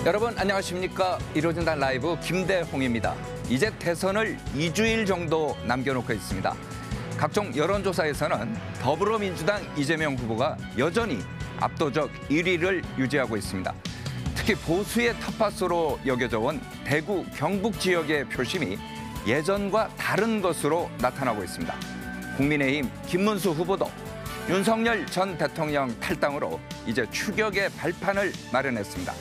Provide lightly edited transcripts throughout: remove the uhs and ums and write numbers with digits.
여러분 안녕하십니까. 이루어진다 라이브 김대홍입니다. 이제 대선을 2주일 정도 남겨놓고 있습니다. 각종 여론조사에서는 더불어민주당 이재명 후보가 여전히 압도적 1위를 유지하고 있습니다. 특히 보수의 텃밭으로 여겨져 온 대구, 경북 지역의 표심이 예전과 다른 것으로 나타나고 있습니다. 국민의힘 김문수 후보도 윤석열 전 대통령 탈당으로 이제 추격의 발판을 마련했습니다.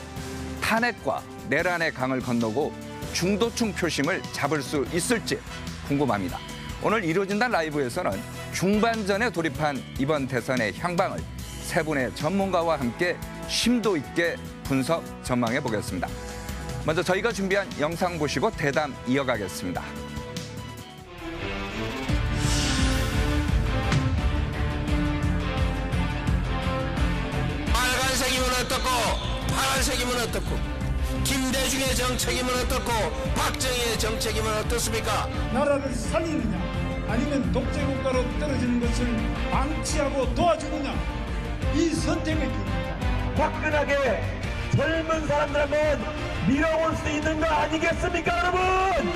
탄핵과 내란의 강을 건너고 중도층 표심을 잡을 수 있을지 궁금합니다. 오늘 이루어진다 라이브에서는 중반전에 돌입한 이번 대선의 향방을 세 분의 전문가와 함께 심도 있게 분석 전망해 보겠습니다. 먼저 저희가 준비한 영상 보시고 대담 이어가겠습니다. 빨간색이면 어떻고 파란색이면 어떻고 김대중의 정책이면 어떻고 박정희의 정책이면 어떻습니까? 나라를 살리느냐 아니면 독재국가로 떨어지는 것을 방치하고 도와주느냐 이 선택의 길입니다. 화끈하게 젊은 사람들 한번 밀어올 수 있는 거 아니겠습니까, 여러분?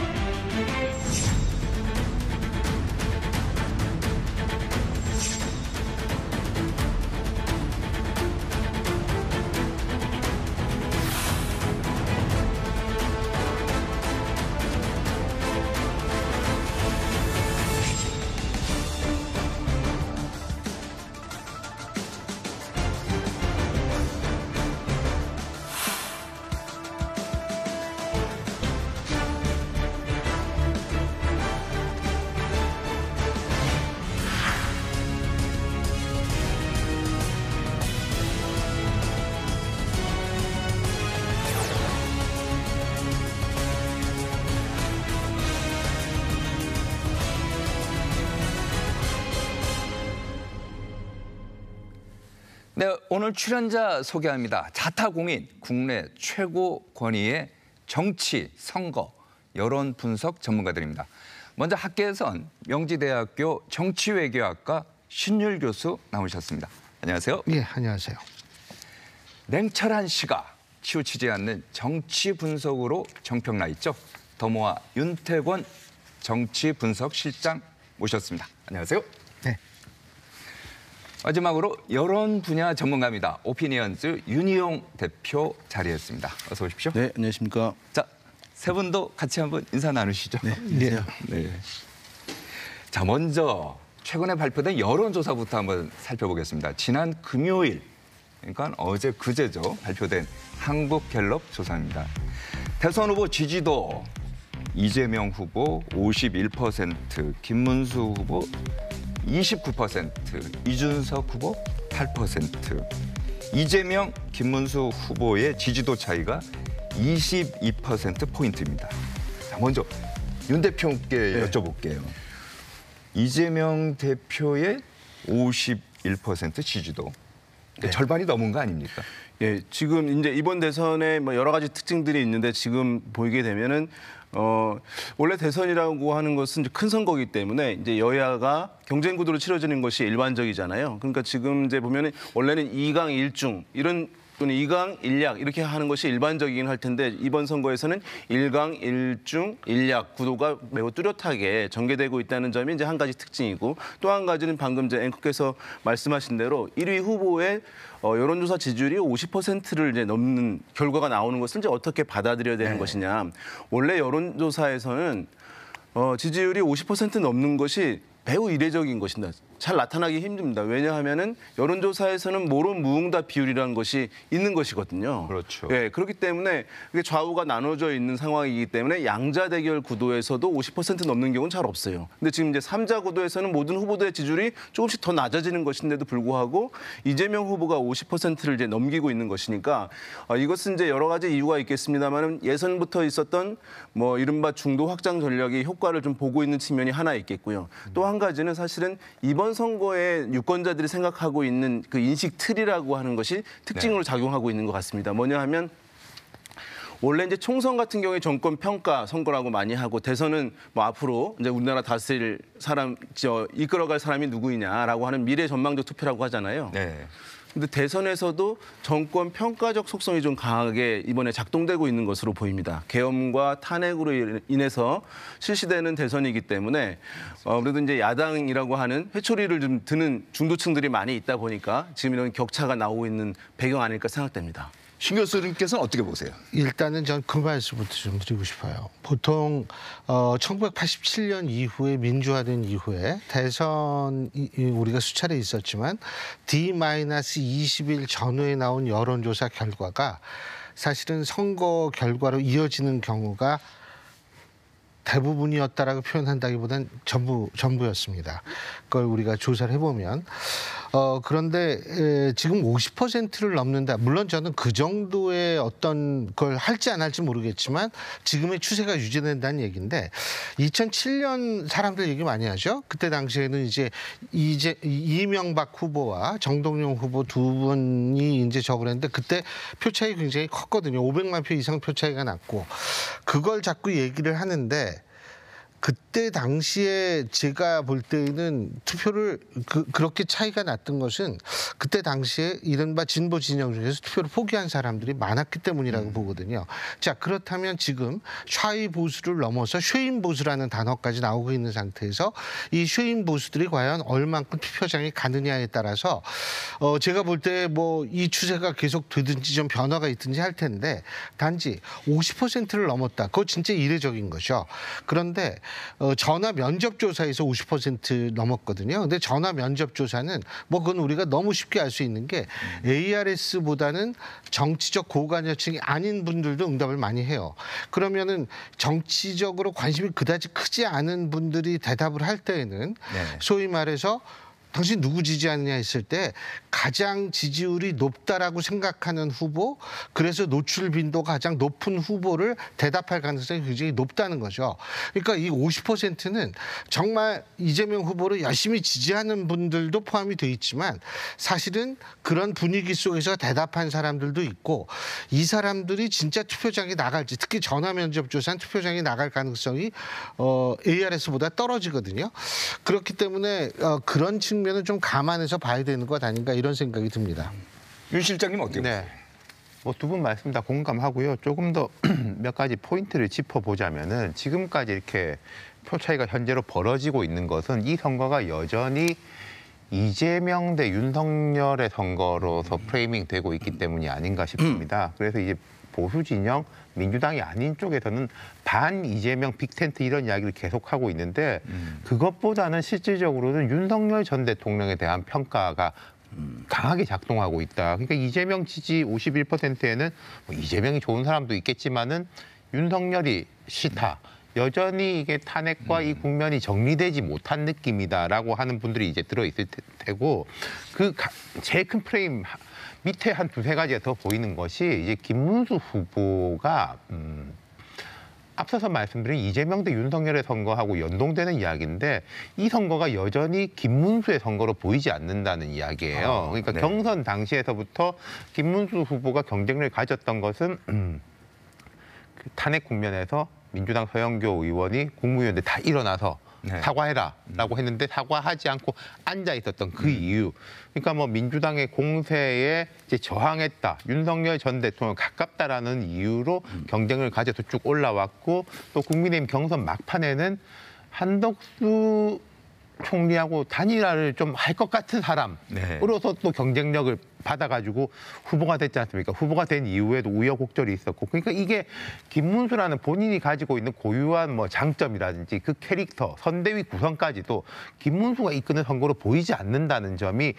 네, 오늘 출연자 소개합니다. 자타공인, 국내 최고 권위의 정치, 선거, 여론 분석 전문가들입니다. 먼저 학계에선 명지대학교 정치외교학과 신율 교수 나오셨습니다. 안녕하세요. 예, 안녕하세요. 냉철한 시각, 치우치지 않는 정치 분석으로 정평나 있죠. 더모아 윤태권 정치 분석 실장 모셨습니다. 안녕하세요. 네. 마지막으로 여론 분야 전문가입니다. 오피니언즈 윤희용 대표 자리했습니다. 어서 오십시오. 네, 안녕하십니까. 자, 세 분도 같이 한번 인사 나누시죠. 네, 네. 네. 자, 먼저 최근에 발표된 여론조사부터 한번 살펴보겠습니다. 지난 금요일, 그러니까 어제 그제죠, 발표된 한국갤럽 조사입니다. 대선 후보 지지도 이재명 후보 51%, 김문수 후보 29%, 이준석 후보 8%, 이재명, 김문수 후보의 지지도 차이가 22%포인트입니다. 자, 먼저 윤 대표께 여쭤볼게요. 이재명 대표의 51% 지지도, 절반이 넘은 거 아닙니까? 예, 지금 이제 이번 대선에 뭐 여러 가지 특징들이 있는데 지금 보이게 되면은 원래 대선이라고 하는 것은 이제 큰 선거이기 때문에 이제 여야가 경쟁 구도로 치러지는 것이 일반적이잖아요. 그러니까 지금 이제 보면은 원래는 2강 1중 이런 또는 2강 1약 이렇게 하는 것이 일반적이긴 할 텐데 이번 선거에서는 1강 1중 1약 구도가 매우 뚜렷하게 전개되고 있다는 점이 이제 한 가지 특징이고, 또 한 가지는 방금 이제 앵커께서 말씀하신 대로 1위 후보의 여론조사 지지율이 50%를 이제 넘는 결과가 나오는 것을 이제 어떻게 받아들여야 되는 것이냐. 원래 여론조사에서는 지지율이 50% 넘는 것이 매우 이례적인 것입니다. 잘 나타나기 힘듭니다. 왜냐하면은 여론조사에서는 모론 무응답 비율이라는 것이 있는 것이거든요. 그렇죠. 예, 그렇기 때문에 그게 좌우가 나눠져 있는 상황이기 때문에 양자 대결 구도에서도 50% 넘는 경우는 잘 없어요. 근데 지금 이제 3자 구도에서는 모든 후보들의 지지율이 조금씩 더 낮아지는 것인데도 불구하고 이재명 후보가 50%를 이제 넘기고 있는 것이니까 이것은 이제 여러 가지 이유가 있겠습니다만은 예선부터 있었던 뭐 이른바 중도 확장 전략의 효과를 좀 보고 있는 측면이 하나 있겠고요. 또 한 가지는 사실은 이번 선거에 유권자들이 생각하고 있는 그 인식 틀이라고 하는 것이 특징으로 작용하고 있는 것 같습니다. 뭐냐 하면 원래 이제 총선 같은 경우에 정권 평가 선거라고 많이 하고 대선은 뭐 앞으로 이제 우리나라 다스릴 사람, 이끌어갈 사람이 누구이냐라고 하는 미래 전망적 투표라고 하잖아요. 네. 근데 대선에서도 정권 평가적 속성이 좀 강하게 이번에 작동되고 있는 것으로 보입니다. 계엄과 탄핵으로 인해서 실시되는 대선이기 때문에 그래도 이제 야당이라고 하는 회초리를 좀 드는 중도층들이 많이 있다 보니까 지금 이런 격차가 나오고 있는 배경 아닐까 생각됩니다. 신 교수님께서는 어떻게 보세요? 일단은 전 그 말씀부터 좀 드리고 싶어요. 보통 1987년 이후에 민주화된 이후에 대선 우리가 수차례 있었지만 D-20일 전후에 나온 여론조사 결과가 사실은 선거 결과로 이어지는 경우가 대부분이었다라고 표현한다기보단 전부였습니다. 그걸 우리가 조사를 해보면 그런데 지금 50%를 넘는다. 물론 저는 그 정도의 어떤 걸 할지 안 할지 모르겠지만 지금의 추세가 유지된다는 얘기인데 2007년 사람들 얘기 많이 하죠. 그때 당시에는 이제 이명박 후보와 정동영 후보 두 분이 이제 적을 했는데 그때 표 차이 굉장히 컸거든요. 500만 표 이상 표 차이가 났고 그걸 자꾸 얘기를 하는데 그때 당시에 제가 볼 때는 투표를 그렇게 차이가 났던 것은 그때 당시에 이른바 진보 진영 중에서 투표를 포기한 사람들이 많았기 때문이라고 보거든요. 자, 그렇다면 지금 샤이 보수를 넘어서 쉐인 보수라는 단어까지 나오고 있는 상태에서 이 쉐인 보수들이 과연 얼만큼 투표장에 가느냐에 따라서 제가 볼 때 뭐 이 추세가 계속 되든지 좀 변화가 있든지 할 텐데 단지 50%를 넘었다. 그거 진짜 이례적인 거죠. 그런데 전화 면접 조사에서 50% 넘었거든요. 근데 전화 면접 조사는 뭐 그건 우리가 너무 쉽게 알 수 있는 게 ARS보다는 정치적 고관여층이 아닌 분들도 응답을 많이 해요. 그러면은 정치적으로 관심이 그다지 크지 않은 분들이 대답을 할 때에는 소위 말해서 당신 누구 지지하느냐 했을 때 가장 지지율이 높다라고 생각하는 후보, 그래서 노출 빈도가 가장 높은 후보를 대답할 가능성이 굉장히 높다는 거죠. 그러니까 이 50%는 정말 이재명 후보를 열심히 지지하는 분들도 포함이 돼 있지만 사실은 그런 분위기 속에서 대답한 사람들도 있고 이 사람들이 진짜 투표장에 나갈지, 특히 전화 면접 조사는 투표장에 나갈 가능성이 ARS보다 떨어지거든요. 그렇기 때문에 그런 측면은 좀 감안해서 봐야 되는 것 아닌가 이런 생각이 듭니다. 윤 실장님 어떻게 보세요? 네. 뭐 두 분 말씀 다 공감하고요. 조금 더 몇 가지 포인트를 짚어보자면은 지금까지 이렇게 표 차이가 현재로 벌어지고 있는 것은 이 선거가 여전히 이재명 대 윤석열의 선거로서 프레이밍되고 있기 때문이 아닌가 싶습니다. 그래서 이제 보수 진영, 민주당이 아닌 쪽에서는 반 이재명 빅텐트 이런 이야기를 계속하고 있는데 그것보다는 실질적으로는 윤석열 전 대통령에 대한 평가가 강하게 작동하고 있다. 그러니까 이재명 지지 51%에는 뭐 이재명이 좋은 사람도 있겠지만은 윤석열이 싫다. 여전히 이게 탄핵과 이 국면이 정리되지 못한 느낌이다라고 하는 분들이 이제 들어있을 테고 그 제일 큰 프레임 밑에 한 두세 가지가 더 보이는 것이 이제 김문수 후보가 앞서서 말씀드린 이재명 대 윤석열의 선거하고 연동되는 이야기인데 이 선거가 여전히 김문수의 선거로 보이지 않는다는 이야기예요. 그러니까 네. 경선 당시에서부터 김문수 후보가 경쟁력을 가졌던 것은 그 탄핵 국면에서 민주당 서영교 의원이 국무위원들 다 일어나서 사과해라라고 했는데 사과하지 않고 앉아 있었던 그 이유. 그러니까 뭐 민주당의 공세에 이제 저항했다. 윤석열 전 대통령 가깝다라는 이유로 경쟁을 가져서 쭉 올라왔고 또 국민의힘 경선 막판에는 한덕수 총리하고 단일화를 좀 할 것 같은 사람으로서 또 경쟁력을 받아가지고 후보가 됐지 않습니까? 후보가 된 이후에도 우여곡절이 있었고, 그러니까 이게 김문수라는 본인이 가지고 있는 고유한 뭐 장점이라든지 그 캐릭터, 선대위 구성까지도 김문수가 이끄는 선거로 보이지 않는다는 점이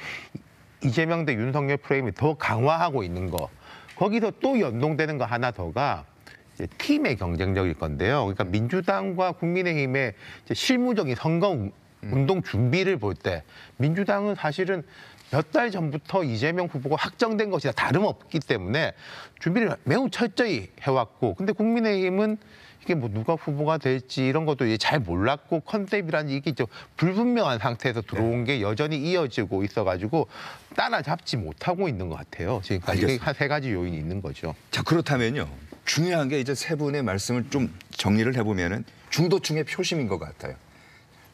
이재명 대 윤석열 프레임이 더 강화하고 있는 거. 거기서 또 연동되는 거 하나 더가 이제 팀의 경쟁력일 건데요. 그러니까 민주당과 국민의힘의 이제 실무적인 선거 운동 준비를 볼 때 민주당은 사실은 몇 달 전부터 이재명 후보가 확정된 것이나 다름없기 때문에 준비를 매우 철저히 해왔고, 근데 국민의힘은 이게 뭐 누가 후보가 될지 이런 것도 이제 잘 몰랐고 컨셉이라는 이게 좀 불분명한 상태에서 들어온 게 여전히 이어지고 있어가지고 따라잡지 못하고 있는 것 같아요. 지금까지 이게 한 세 가지 요인이 있는 거죠. 자, 그렇다면요. 중요한 게 이제 세 분의 말씀을 좀 정리를 해보면은 중도층의 표심인 것 같아요.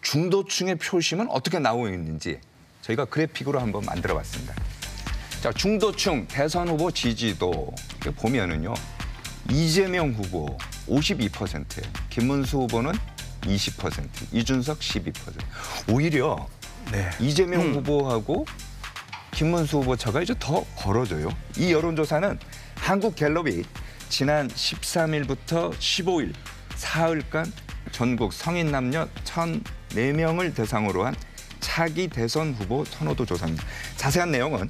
중도층의 표심은 어떻게 나오고 있는지 저희가 그래픽으로 한번 만들어봤습니다. 자, 중도층 대선 후보 지지도 보면은요. 이재명 후보 52%, 김문수 후보는 20%, 이준석 12%. 오히려 이재명 후보하고 김문수 후보 차가 이제 더 벌어져요. 이 여론조사는 한국갤럽이 지난 13일부터 15일 사흘간 전국 성인 남녀 1,004명을 대상으로 한 차기 대선 후보 선호도 조사입니다. 자세한 내용은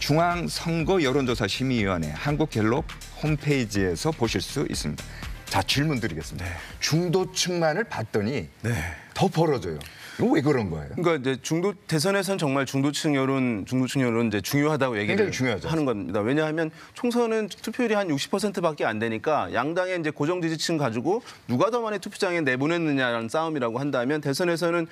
중앙선거 여론조사 심의위원회 한국갤럽 홈페이지에서 보실 수 있습니다. 자, 질문 드리겠습니다. 중도층만을 봤더니 더 벌어져요. 이거 왜 그런 거예요? 그러니까 이제 대선에서는 정말 중도층 여론 이제 중요하다고 얘기를 하는 겁니다. 왜냐하면 총선은 투표율이 한 60%밖에 안 되니까 양당의 이제 고정 지지층 가지고 누가 더 많이 투표장에 내보냈느냐라는 싸움이라고 한다면 대선에서는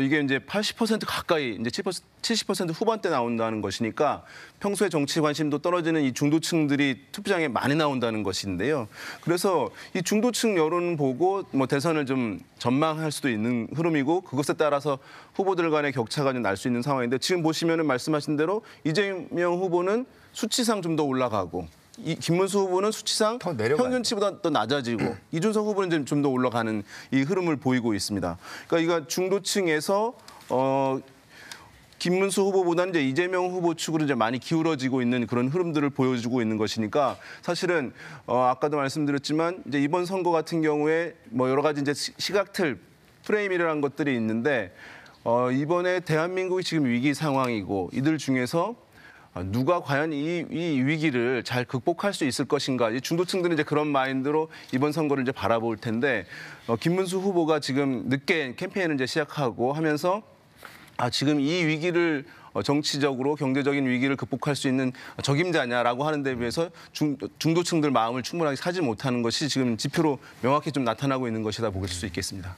이게 이제 80% 가까이 이제 70% 후반대 나온다는 것이니까 평소에 정치 관심도 떨어지는 이 중도층들이 투표장에 많이 나온다는 것인데요. 그래서 이 중도층 여론 보고 뭐 대선을 좀 전망할 수도 있는 흐름이고 그것에 따라서 후보들 간의 격차가 좀 날 수 있는 상황인데 지금 보시면은 말씀하신 대로 이재명 후보는 수치상 좀 더 올라가고 이 김문수 후보는 수치상 평균치보다 더 낮아지고 이준석 후보는 좀 더 올라가는 이 흐름을 보이고 있습니다. 그러니까 이거 중도층에서 김문수 후보보다는 이제 이재명 후보 측으로 이제 많이 기울어지고 있는 그런 흐름들을 보여주고 있는 것이니까 사실은 아까도 말씀드렸지만 이제 이번 선거 같은 경우에 뭐 여러 가지 이제 시각틀 프레임이라는 것들이 있는데 이번에 대한민국이 지금 위기 상황이고 이들 중에서 누가 과연 이 위기를 잘 극복할 수 있을 것인가. 중도층들은 이제 그런 마인드로 이번 선거를 이제 바라볼 텐데 김문수 후보가 지금 늦게 캠페인을 이제 시작하고 하면서 지금 이 위기를 정치적으로 경제적인 위기를 극복할 수 있는 적임자냐라고 하는 데 비해서 중도층들 마음을 충분하게 사지 못하는 것이 지금 지표로 명확히 좀 나타나고 있는 것이다 보실 수 있겠습니다.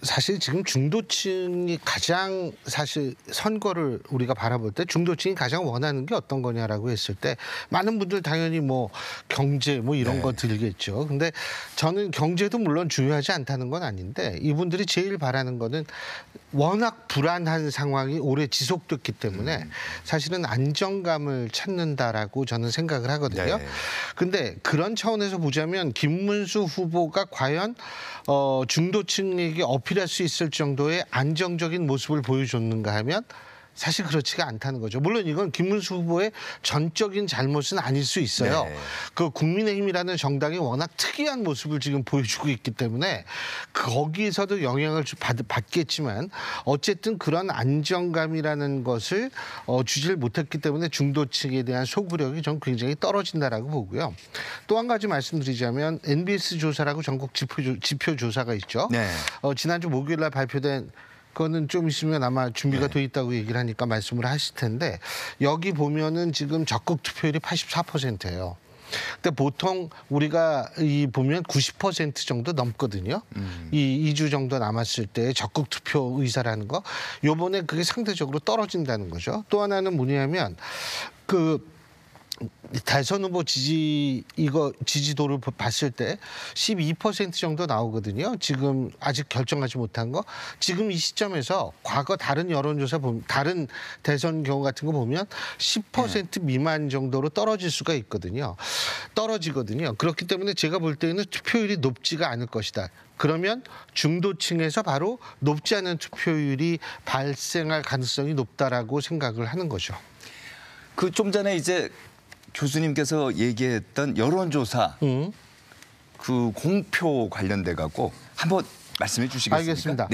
사실 지금 중도층이 가장 사실 선거를 우리가 바라볼 때 중도층이 가장 원하는 게 어떤 거냐라고 했을 때 많은 분들 당연히 뭐 경제 뭐 이런 거 들겠죠. 근데 저는 경제도 물론 중요하지 않다는 건 아닌데 이분들이 제일 바라는 거는 워낙 불안한 상황이 오래 지속됐기 때문에 사실은 안정감을 찾는다라고 저는 생각을 하거든요. 근데 그런 차원에서 보자면 김문수 후보가 과연 중도층에게 어필할 수 있을 정도의 안정적인 모습을 보여줬는가 하면 사실 그렇지가 않다는 거죠. 물론 이건 김문수 후보의 전적인 잘못은 아닐 수 있어요. 그 국민의힘이라는 정당이 워낙 특이한 모습을 지금 보여주고 있기 때문에 거기에서도 영향을 받겠지만 어쨌든 그런 안정감이라는 것을 주지를 못했기 때문에 중도층에 대한 소구력이 전 굉장히 떨어진다라고 보고요. 또 한 가지 말씀드리자면 NBS 조사라고 전국 지표 조사가 있죠. 지난주 목요일 날 발표된 그거는 좀 있으면 아마 준비가 돼 있다고 얘기를 하니까 말씀을 하실 텐데 여기 보면은 지금 적극 투표율이 84%예요. 근데 보통 우리가 보면 90% 정도 넘거든요. 이 2주 정도 남았을 때 적극 투표 의사라는 거. 요번에 그게 상대적으로 떨어진다는 거죠. 또 하나는 뭐냐면 대선 후보 지지도를 봤을 때 12% 정도 나오거든요. 지금 아직 결정하지 못한 거. 지금 이 시점에서 과거 다른 여론조사 보면 다른 대선 경우 같은 거 보면 10% 미만 정도로 떨어지거든요. 그렇기 때문에 제가 볼 때는 투표율이 높지가 않을 것이다. 그러면 중도층에서 바로 높지 않은 투표율이 발생할 가능성이 높다라고 생각을 하는 거죠. 좀 전에 이제 교수님께서 얘기했던 여론조사 그 공표 관련돼 갖고 한번 말씀해 주시겠습니까? 알겠습니다.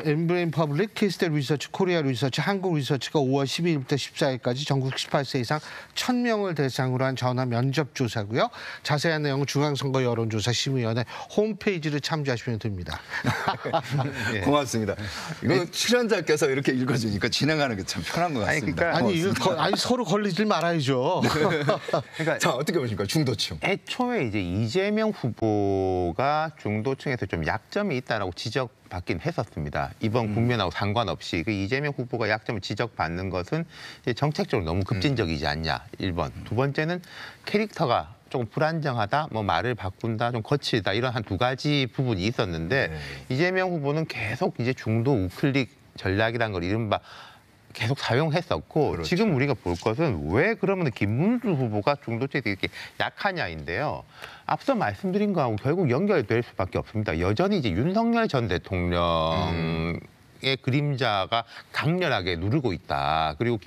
엠브레인 퍼블릭, 키스텔 리서치, 코리아 리서치, 한국 리서치가 5월 12일부터 14일까지 전국 18세 이상 1,000명을 대상으로 한 전화 면접 조사고요. 자세한 내용은 중앙선거 여론조사 심의위원회 홈페이지를 참조하시면 됩니다. 고맙습니다. 이거 출연자께서 이렇게 읽어주니까 진행하는 게 참 편한 것 같습니다. 아니 서로 걸리질 말아야죠. 그러니까 자, 어떻게 보십니까? 중도층. 애초에 이제 이재명 후보가 중도층에서 좀 약점이 있다라고 지적받긴 했었습니다. 이번 국면하고 상관없이 그 이재명 후보가 약점을 지적받는 것은 이제 정책적으로 너무 급진적이지 않냐. 1번. 두 번째는 캐릭터가 조금 불안정하다, 뭐 말을 바꾼다, 좀 거칠다 이런 한 두 가지 부분이 있었는데 이재명 후보는 계속 이제 중도 우클릭 전략이라는 걸 이른바 계속 사용했었고 그렇죠. 지금 우리가 볼 것은 왜 그러면 김문수 후보가 중도층이 이렇게 약하냐인데요. 앞서 말씀드린 거하고 결국 연결될 수밖에 없습니다. 여전히 이제 윤석열 전 대통령의 그림자가 강렬하게 누르고 있다. 그리고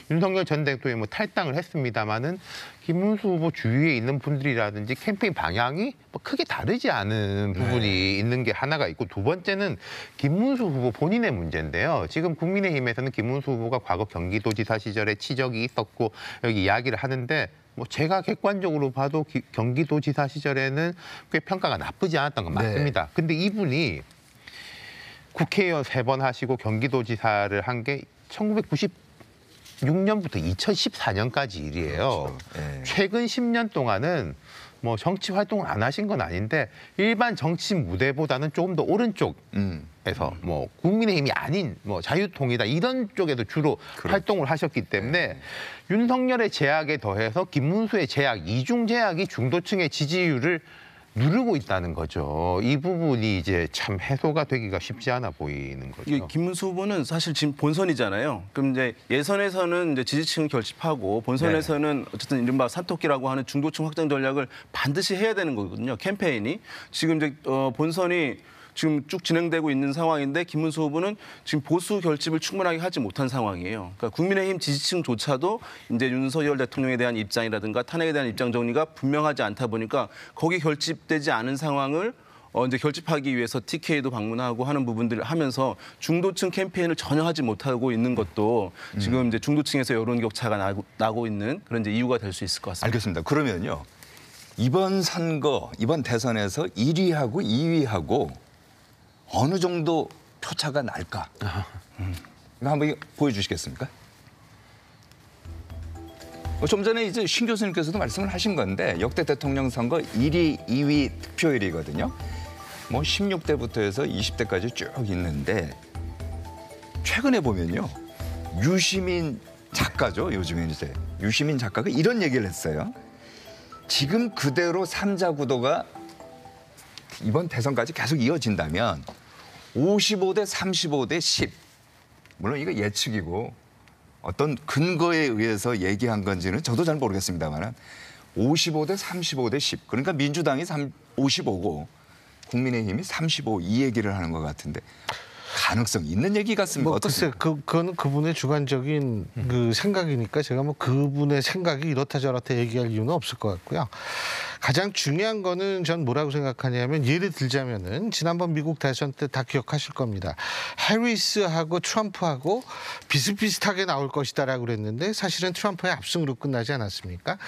윤석열 전 대통령이 뭐 탈당을 했습니다마는 김문수 후보 주위에 있는 분들이라든지 캠페인 방향이 뭐 크게 다르지 않은 부분이 있는 게 하나가 있고, 두 번째는 김문수 후보 본인의 문제인데요. 지금 국민의힘에서는 김문수 후보가 과거 경기도지사 시절에 치적이 있었고 여기 이야기를 하는데, 뭐 제가 객관적으로 봐도 경기도지사 시절에는 꽤 평가가 나쁘지 않았던 건 맞습니다. 근데 이분이 국회의원 3번 하시고 경기도지사를 한 게 1996년부터 2014년까지 일이에요. 그렇죠. 예. 최근 10년 동안은 뭐 정치 활동을 안 하신 건 아닌데 일반 정치 무대보다는 조금 더 오른쪽에서 뭐 국민의힘이 아닌 뭐 자유통일이다 이런 쪽에도 주로 활동을 하셨기 때문에 윤석열의 제약에 더해서 김문수의 제약, 이중 제약이 중도층의 지지율을 누르고 있다는 거죠. 이 부분이 이제 참 해소가 되기가 쉽지 않아 보이는 거죠. 이게 김문수 후보는 사실 지금 본선이잖아요. 그럼 이제 예선에서는 이제 지지층을 결집하고 본선에서는 어쨌든 이른바 산토끼라고 하는 중도층 확장 전략을 반드시 해야 되는 거거든요. 캠페인이. 지금 이제 본선이 지금 쭉 진행되고 있는 상황인데 김문수 후보는 지금 보수 결집을 충분하게 하지 못한 상황이에요. 그러니까 국민의힘 지지층조차도 이제 윤석열 대통령에 대한 입장이라든가 탄핵에 대한 입장 정리가 분명하지 않다 보니까 거기 결집되지 않은 상황을 이제 결집하기 위해서 TK도 방문하고 하는 부분들을 하면서 중도층 캠페인을 전혀 하지 못하고 있는 것도 지금 이제 중도층에서 여론 격차가 나고 있는 그런 이제 이유가 될 수 있을 것 같습니다. 알겠습니다. 그러면요. 이번 선거, 이번 대선에서 1위하고 2위하고 어느 정도 표차가 날까? 이거 한번 보여주시겠습니까? 좀 전에 이제 신 교수님께서도 말씀을 하신 건데 역대 대통령 선거 1위, 2위 득표율이거든요. 뭐 16대부터 해서 20대까지 쭉 있는데 최근에 보면요. 유시민 작가죠. 요즘에는 이제 유시민 작가가 이런 얘기를 했어요. 지금 그대로 3자 구도가 이번 대선까지 계속 이어진다면 55대 35대 10. 물론 이거 예측이고 어떤 근거에 의해서 얘기한 건지는 저도 잘 모르겠습니다만 55대 35대 10. 그러니까 민주당이 55고 국민의힘이 35 이 얘기를 하는 것 같은데 가능성 있는 얘기 같습니다. 뭐 글쎄 그거는 그분의 주관적인 그 생각이니까 제가 뭐 그분의 생각이 이렇다 저렇다 얘기할 이유는 없을 것 같고요. 가장 중요한 거는 전 뭐라고 생각하냐면 예를 들자면은 지난번 미국 대선 때 다 기억하실 겁니다. 해리스하고 트럼프하고 비슷비슷하게 나올 것이다라고 그랬는데 사실은 트럼프의 압승으로 끝나지 않았습니까?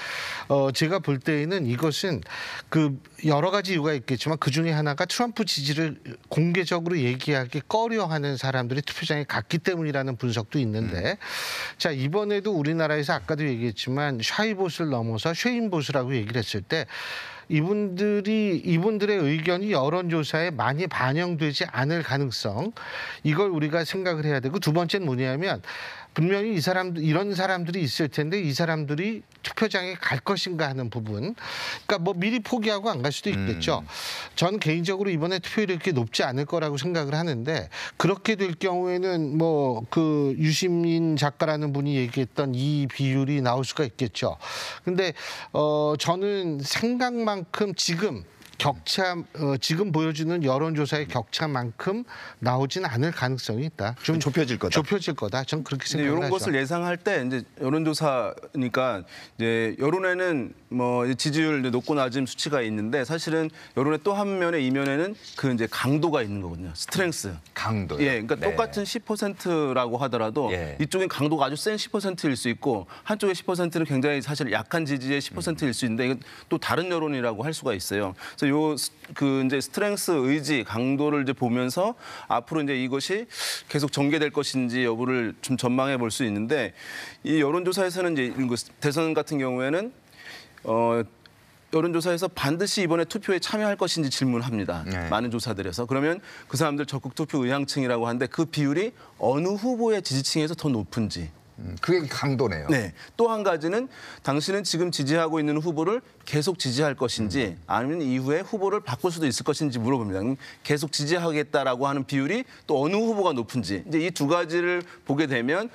제가 볼 때에는 이것은 그 여러 가지 이유가 있겠지만 그 중에 하나가 트럼프 지지를 공개적으로 얘기하기 꺼려하는 사람들이 투표장에 갔기 때문이라는 분석도 있는데 자 이번에도 우리나라에서 아까도 얘기했지만 샤이봇을 넘어서 쉐인봇이라고 얘기를 했을 때 이분들의 의견이 여론조사에 많이 반영되지 않을 가능성 이걸 우리가 생각을 해야 되고 두 번째는 뭐냐면 분명히 이런 사람들이 있을 텐데 이 사람들이 투표장에 갈 것인가 하는 부분. 그러니까 뭐 미리 포기하고 안 갈 수도 있겠죠. 저는 개인적으로 이번에 투표율이 그렇게 높지 않을 거라고 생각을 하는데 그렇게 될 경우에는 뭐 그 유시민 작가라는 분이 얘기했던 이 비율이 나올 수가 있겠죠. 근데 저는 생각만큼 지금 보여주는 여론조사의 격차만큼 나오진 않을 가능성이 있다. 좀 좁혀질 거다. 좁혀질 거다. 전 그렇게 생각하죠. 이런 것을 예상할 때 이제 여론조사니까 이제 여론에는 뭐 지지율 높고 낮은 수치가 있는데 사실은 여론의 또 한 면에 이면에는 그 이제 강도가 있는 거거든요. 스트렝스. 강도요. 예, 그러니까 네. 똑같은 10%라고 하더라도 예. 이쪽엔 강도가 아주 센 10%일 수 있고 한쪽의 10%는 굉장히 사실 약한 지지의 10%일 수 있는데 이건 또 다른 여론이라고 할 수가 있어요. 그래서 그 이제 스트렝스 의지 강도를 이제 보면서 앞으로 이제 이것이 계속 전개될 것인지 여부를 좀 전망해 볼 수 있는데 이 여론조사에서는 이제 대선 같은 경우에는 여론조사에서 반드시 이번에 투표에 참여할 것인지 질문합니다. 네. 많은 조사들에서. 그러면 그 사람들 적극 투표 의향층이라고 하는데 그 비율이 어느 후보의 지지층에서 더 높은지 그게 강도네요. 네. 또 한 가지는 당신은 지금 지지하고 있는 후보를 계속 지지할 것인지 아니면 이후에 후보를 바꿀 수도 있을 것인지 물어봅니다. 계속 지지하겠다라고 하는 비율이 또 어느 후보가 높은지 이제 이 두 가지를 보게 되면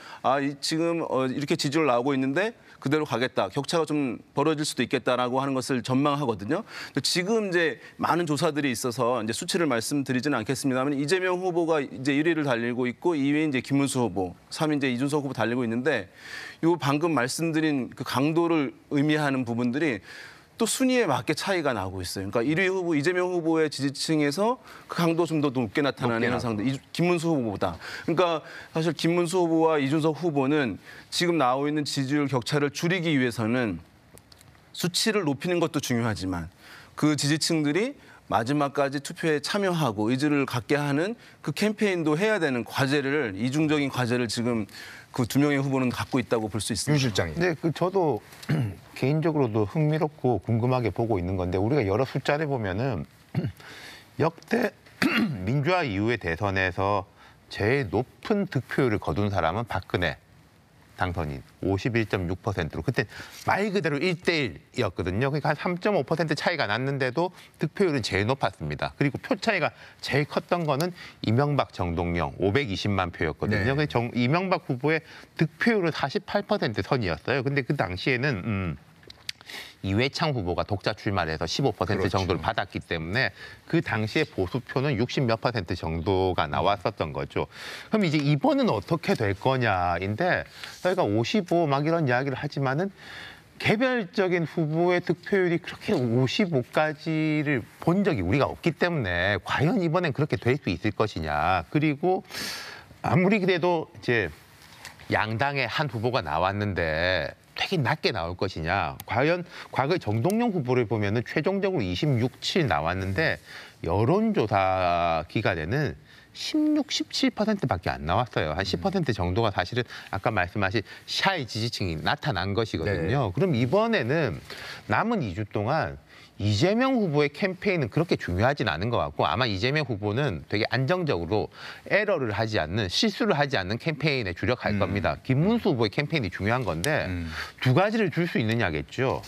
지금 이렇게 지지율 나오고 있는데 그대로 가겠다. 격차가 좀 벌어질 수도 있겠다라고 하는 것을 전망하거든요. 지금 이제 많은 조사들이 있어서 이제 수치를 말씀드리지는 않겠습니다만 이재명 후보가 이제 1위를 달리고 있고 2위 이제 김문수 후보, 3위 이제 이준석 후보 달리고 있는데 요 방금 말씀드린 그 강도를 의미하는 부분들이 또 순위에 맞게 차이가 나고 있어요. 그러니까 1위 후보 이재명 후보의 지지층에서 그 강도 좀 더 높게 나타나는 현상들. 김문수 후보보다. 그러니까 사실 김문수 후보와 이준석 후보는 지금 나오고 있는 지지율 격차를 줄이기 위해서는 수치를 높이는 것도 중요하지만 그 지지층들이 마지막까지 투표에 참여하고 의지를 갖게 하는 그 캠페인도 해야 되는 과제를 이중적인 과제를 지금 그 두 명의 후보는 갖고 있다고 볼 수 있습니다. 윤 실장님. 네, 저도 개인적으로도 흥미롭고 궁금하게 보고 있는 건데 우리가 여러 숫자를 보면은 역대 민주화 이후의 대선에서 제일 높은 득표율을 거둔 사람은 박근혜 당선인 51.6%로 그때 말 그대로 1대1이었거든요. 그러니까 한 3.5% 차이가 났는데도 득표율은 제일 높았습니다. 그리고 표 차이가 제일 컸던 거는 이명박 정동영 520만 표였거든요. 네. 이명박 후보의 득표율은 48% 선이었어요. 근데 그 당시에는 이회창 후보가 독자 출마를 해서 15% 그렇죠. 정도를 받았기 때문에 그 당시에 보수표는 60몇 % 정도가 나왔었던 거죠. 그럼 이제 이번은 어떻게 될 거냐인데 저희가 55 막 이런 이야기를 하지만은 개별적인 후보의 득표율이 그렇게 55까지를 본 적이 우리가 없기 때문에 과연 이번엔 그렇게 될 수 있을 것이냐. 그리고 아무리 그래도 이제 양당의 한 후보가 나왔는데 되게 낮게 나올 것이냐. 과연 과거 정동영 후보를 보면은 최종적으로 26.7 나왔는데 여론조사 기간에는 16, 17%밖에 안 나왔어요. 한 10% 정도가 사실은 아까 말씀하신 샤이 지지층이 나타난 것이거든요. 네. 그럼 이번에는 남은 2주 동안 이재명 후보의 캠페인은 그렇게 중요하진 않은 것 같고 아마 이재명 후보는 되게 안정적으로 에러를 하지 않는 실수를 하지 않는 캠페인에 주력할 겁니다. 김문수 후보의 캠페인이 중요한 건데 두 가지를 줄 수 있느냐겠죠.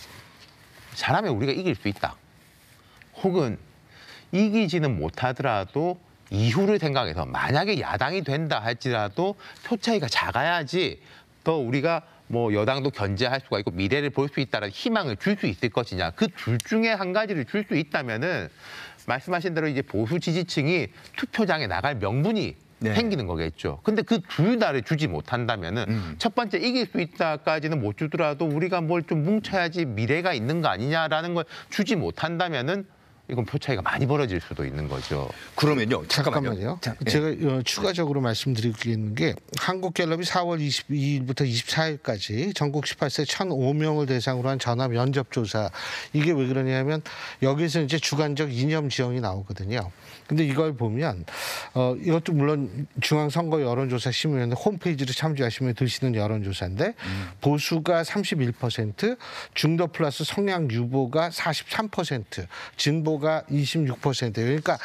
잘하면 우리가 이길 수 있다. 혹은 이기지는 못하더라도 이후를 생각해서 만약에 야당이 된다 할지라도 표 차이가 작아야지 더 우리가 뭐 여당도 견제할 수가 있고 미래를 볼 수 있다는 희망을 줄 수 있을 것이냐. 그 둘 중에 한 가지를 줄 수 있다면은 말씀하신 대로 이제 보수 지지층이 투표장에 나갈 명분이 생기는 거겠죠. 근데 그 둘 다를 주지 못한다면은 첫 번째 이길 수 있다까지는 못 주더라도 우리가 뭘 좀 뭉쳐야지 미래가 있는 거 아니냐라는 걸 주지 못한다면은 이건 표 차이가 많이 벌어질 수도 있는 거죠. 그러면요. 잠깐만요. 제가 추가적으로 말씀드리는 게 한국갤럽이 4월 22일부터 24일까지 전국 18세 1,005명을 대상으로 한 전화 면접 조사. 이게 왜 그러냐면 여기서 이제 주관적 이념 지형이 나오거든요. 근데 이걸 보면 이것도 물론 중앙선거 여론조사 심의위원회 홈페이지를 참조하시면 드시는 여론조사인데 보수가 31%, 중도 플러스 성향 유보가 43%, 진보가 26%예요. 그러니까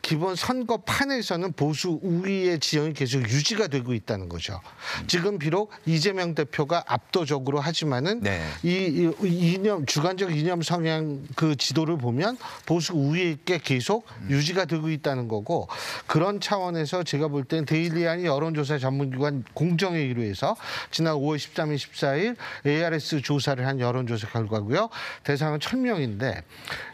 기본 선거판에서는 보수 우위의 지형이 계속 유지가 되고 있다는 거죠. 지금 비록 이재명 대표가 압도적으로 하지만은 이 이념 주관적 이념 성향 그 지도를 보면 보수 우위에 계속 유지가 되고 있다는 거고 그런 차원에서 제가 볼 때는 데일리안이 여론조사 전문기관 공정회의로 해서 지난 5월 13일, 14일 ARS 조사를 한 여론조사 결과고요. 대상은 1,000명인데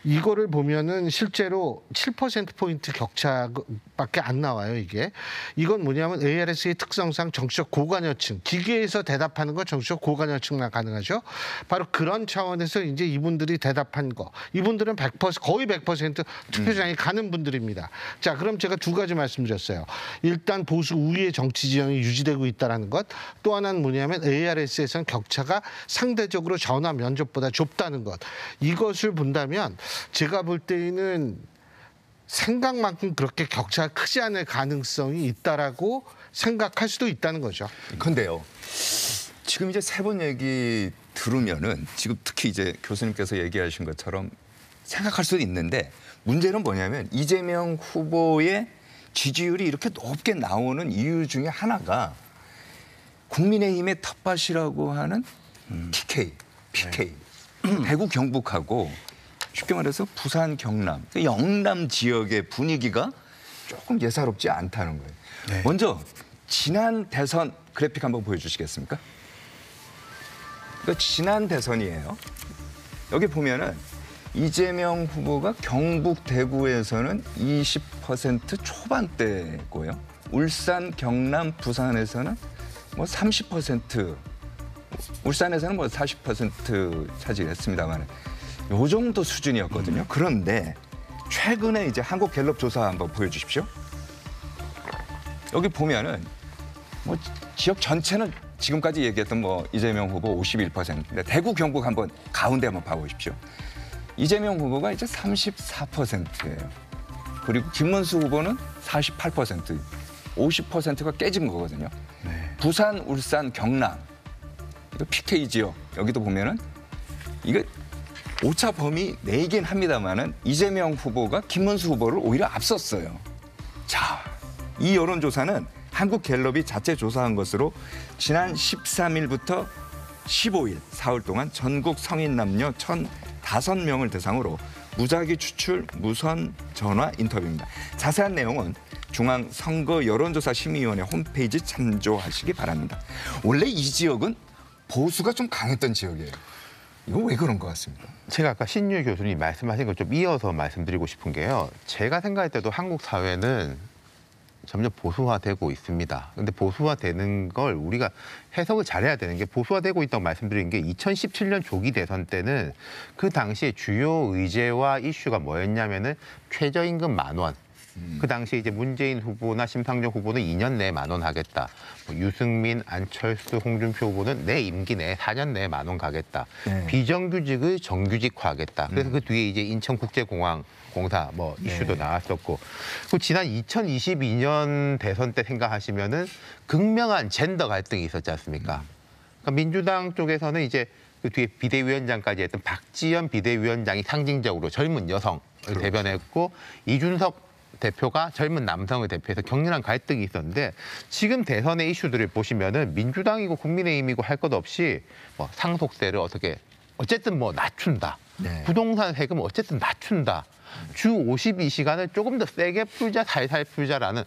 이거를 보면은 실제로 7%포인트 격차밖에 안 나와요, 이게. 이건 뭐냐면 ARS의 특성상 정치적 고관여층, 기계에서 대답하는 건 정치적 고관여층만 가능하죠. 바로 그런 차원에서 이제 이분들이 대답한 거. 이분들은 100%, 거의 100% 투표장에 가는 분들입니다. 자, 그럼 제가 두 가지 말씀드렸어요. 일단 보수 우위의 정치 지형이 유지되고 있다는 것. 또 하나는 뭐냐면 ARS에서는 격차가 상대적으로 전화 면접보다 좁다는 것. 이것을 본다면 제가 볼 때는 생각만큼 그렇게 격차가 크지 않을 가능성이 있다라고 생각할 수도 있다는 거죠. 근데요. 지금 이제 세 번 얘기 들으면은 지금 특히 이제 교수님께서 얘기하신 것처럼 생각할 수도 있는데 문제는 뭐냐면 이재명 후보의 지지율이 이렇게 높게 나오는 이유 중에 하나가 국민의힘의 텃밭이라고 하는 TK, PK, 대구 경북하고 쉽게 말해서 부산 경남, 영남 지역의 분위기가 조금 예사롭지 않다는 거예요. 네. 먼저 지난 대선 그래픽 한번 보여주시겠습니까? 지난 대선이에요. 여기 보면은 이재명 후보가 경북 대구에서는 20% 초반대고요. 울산, 경남, 부산에서는 뭐 30%, 울산에서는 뭐 40% 차지했습니다만 요 정도 수준이었거든요. 그런데 최근에 이제 한국갤럽 조사 한번 보여주십시오. 여기 보면은 뭐 지역 전체는 지금까지 얘기했던 뭐 이재명 후보 51%인데 대구 경북 한번 가운데 한번 봐보십시오. 이재명 후보가 이제 34%예요. 그리고 김문수 후보는 48%, 50%가 깨진 거거든요. 네. 부산, 울산, 경남 이거 PK 지역 여기도 보면은 이게 오차 범위 내긴 합니다만은 이재명 후보가 김문수 후보를 오히려 앞섰어요. 자, 이 여론조사는 한국갤럽이 자체 조사한 것으로 지난 13일부터 15일, 사흘 동안 전국 성인 남녀 1,005명을 대상으로 무작위 추출 무선 전화 인터뷰입니다. 자세한 내용은 중앙선거여론조사심의위원회 홈페이지 참조하시기 바랍니다. 원래 이 지역은 보수가 좀 강했던 지역이에요. 이거 왜 그런 것 같습니다. 제가 아까 신유 교수님 말씀하신 걸 좀 이어서 말씀드리고 싶은 게요. 제가 생각할 때도 한국 사회는 점점 보수화되고 있습니다. 근데 보수화되는 걸 우리가 해석을 잘해야 되는 게 보수화되고 있다고 말씀드린 게 2017년 조기 대선 때는 그 당시에 주요 의제와 이슈가 뭐였냐면은 최저임금 10,000원. 그 당시에 이제 문재인 후보나 심상정 후보는 2년 내에 10,000원 하겠다. 뭐 유승민, 안철수, 홍준표 후보는 내 임기 내에 4년 내에 10,000원 가겠다. 네. 비정규직을 정규직화하겠다. 그래서 그 뒤에 이제 인천국제공항 공사 뭐 이슈도 나왔었고, 그 지난 2022년 대선 때 생각하시면은 극명한 젠더 갈등이 있었지 않습니까? 그러니까 민주당 쪽에서는 이제 그 뒤에 비대위원장까지 했던 박지원 비대위원장이 상징적으로 젊은 여성을 대변했고, 이준석 대표가 젊은 남성을 대표해서 격렬한 갈등이 있었는데, 지금 대선의 이슈들을 보시면은 민주당이고 국민의힘이고 할 것 없이 뭐 상속세를 어쨌든 뭐 낮춘다. 네. 부동산 세금을 어쨌든 낮춘다. 주 52시간을 조금 더 세게 풀자, 살살 풀자라는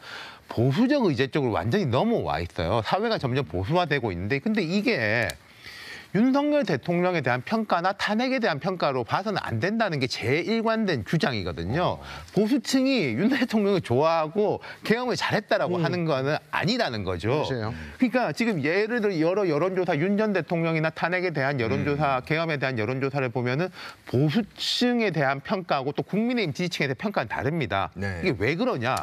보수적 의제 쪽으로 완전히 넘어와 있어요. 사회가 점점 보수화되고 있는데, 근데 이게 윤석열 대통령에 대한 평가나 탄핵에 대한 평가로 봐서는 안 된다는 게 제 일관된 주장이거든요. 보수층이 윤 대통령을 좋아하고 개혁을 잘했다라고 하는 거는 아니라는 거죠. 맞아요. 그러니까 지금 예를 들어 여러 여론조사, 윤 전 대통령이나 탄핵에 대한 여론조사, 개혁에 대한 여론조사를 보면은 보수층에 대한 평가하고 또 국민의힘 지지층에 대한 평가는 다릅니다. 네. 이게 왜 그러냐?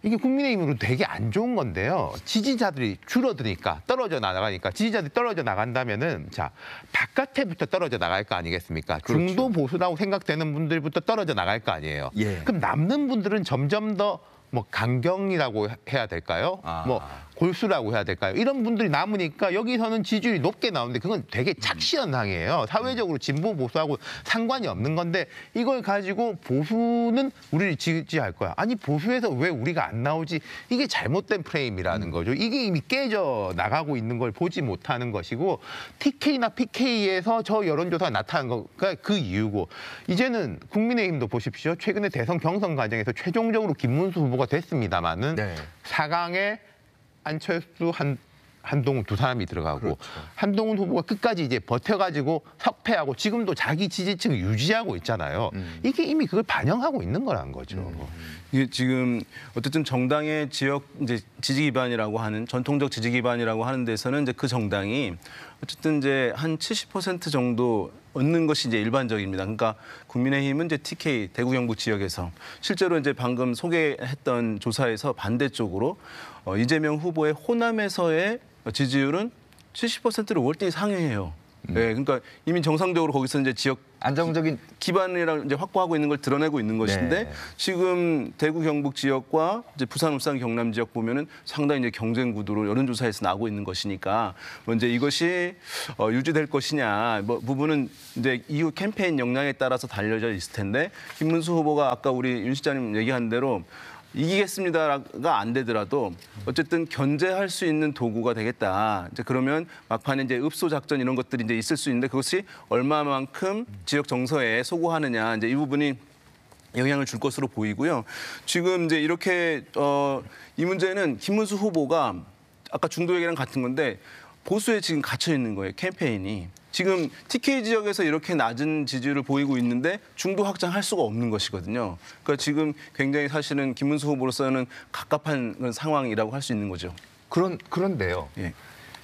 이게 국민의힘으로 되게 안 좋은 건데요. 지지자들이 줄어드니까, 떨어져 나가니까, 지지자들이 떨어져 나간다면은, 자, 바깥에부터 떨어져 나갈 거 아니겠습니까? 그렇죠. 중도 보수라고 생각되는 분들부터 떨어져 나갈 거 아니에요. 예. 그럼 남는 분들은 점점 더 뭐 강경이라고 해야 될까요? 아. 뭐 골수라고 해야 될까요? 이런 분들이 남으니까 여기서는 지지율이 높게 나오는데 그건 되게 착시현상이에요. 사회적으로 진보 보수하고 상관이 없는 건데, 이걸 가지고 보수는 우리를 지지할 거야. 아니 보수에서 왜 우리가 안 나오지? 이게 잘못된 프레임이라는 거죠. 이게 이미 깨져 나가고 있는 걸 보지 못하는 것이고, TK나 PK에서 저 여론조사가 나타난 거가 그 이유고, 이제는 국민의힘도 보십시오. 최근에 대선 경선 과정에서 최종적으로 김문수 후보가 됐습니다마는 네. 4강에 안철수, 한동훈 두 사람이 들어가고, 그렇죠. 한동훈 후보가 끝까지 이제 버텨가지고 석패하고 지금도 자기 지지층을 유지하고 있잖아요. 이게 이미 그걸 반영하고 있는 거라는 거죠. 이게 지금 어쨌든 정당의 지역 이제 지지 기반이라고 하는, 전통적 지지 기반이라고 하는 데서는 이제 그 정당이 어쨌든 이제 한 70% 정도 얻는 것이 이제 일반적입니다. 그러니까 국민의힘은 이제 TK 대구 경북 지역에서 실제로 이제 방금 소개했던 조사에서 반대쪽으로 이재명 후보의 호남에서의 지지율은 70%를 월등히 상회해요. 네, 그러니까 이미 정상적으로 거기서 이제 지역 안정적인 기반이랑 이제 확보하고 있는 걸 드러내고 있는 것인데, 네. 지금 대구 경북 지역과 이제 부산, 울산, 경남 지역 보면은 상당히 이제 경쟁 구도로 여론조사에서 나오고 있는 것이니까, 먼저 이것이 유지될 것이냐 뭐 부분은 이제 이후 캠페인 역량에 따라서 달려져 있을 텐데, 김문수 후보가 아까 우리 윤 시장님 얘기한 대로 이기겠습니다가 안 되더라도 어쨌든 견제할 수 있는 도구가 되겠다. 이제 그러면 막판에 이제 읍소 작전 이런 것들이 이제 있을 수 있는데 그것이 얼마만큼 지역 정서에 소구하느냐 이제 이 부분이 영향을 줄 것으로 보이고요. 지금 이제 이렇게 이 문제는 김문수 후보가 아까 중도 얘기랑 같은 건데 보수에 지금 갇혀 있는 거예요. 캠페인이. 지금 TK 지역에서 이렇게 낮은 지지율을 보이고 있는데 중도 확장할 수가 없는 것이거든요. 그러니까 지금 굉장히 사실은 김문수 후보로서는 갑갑한 그런 상황이라고 할 수 있는 거죠. 그런데요. 예.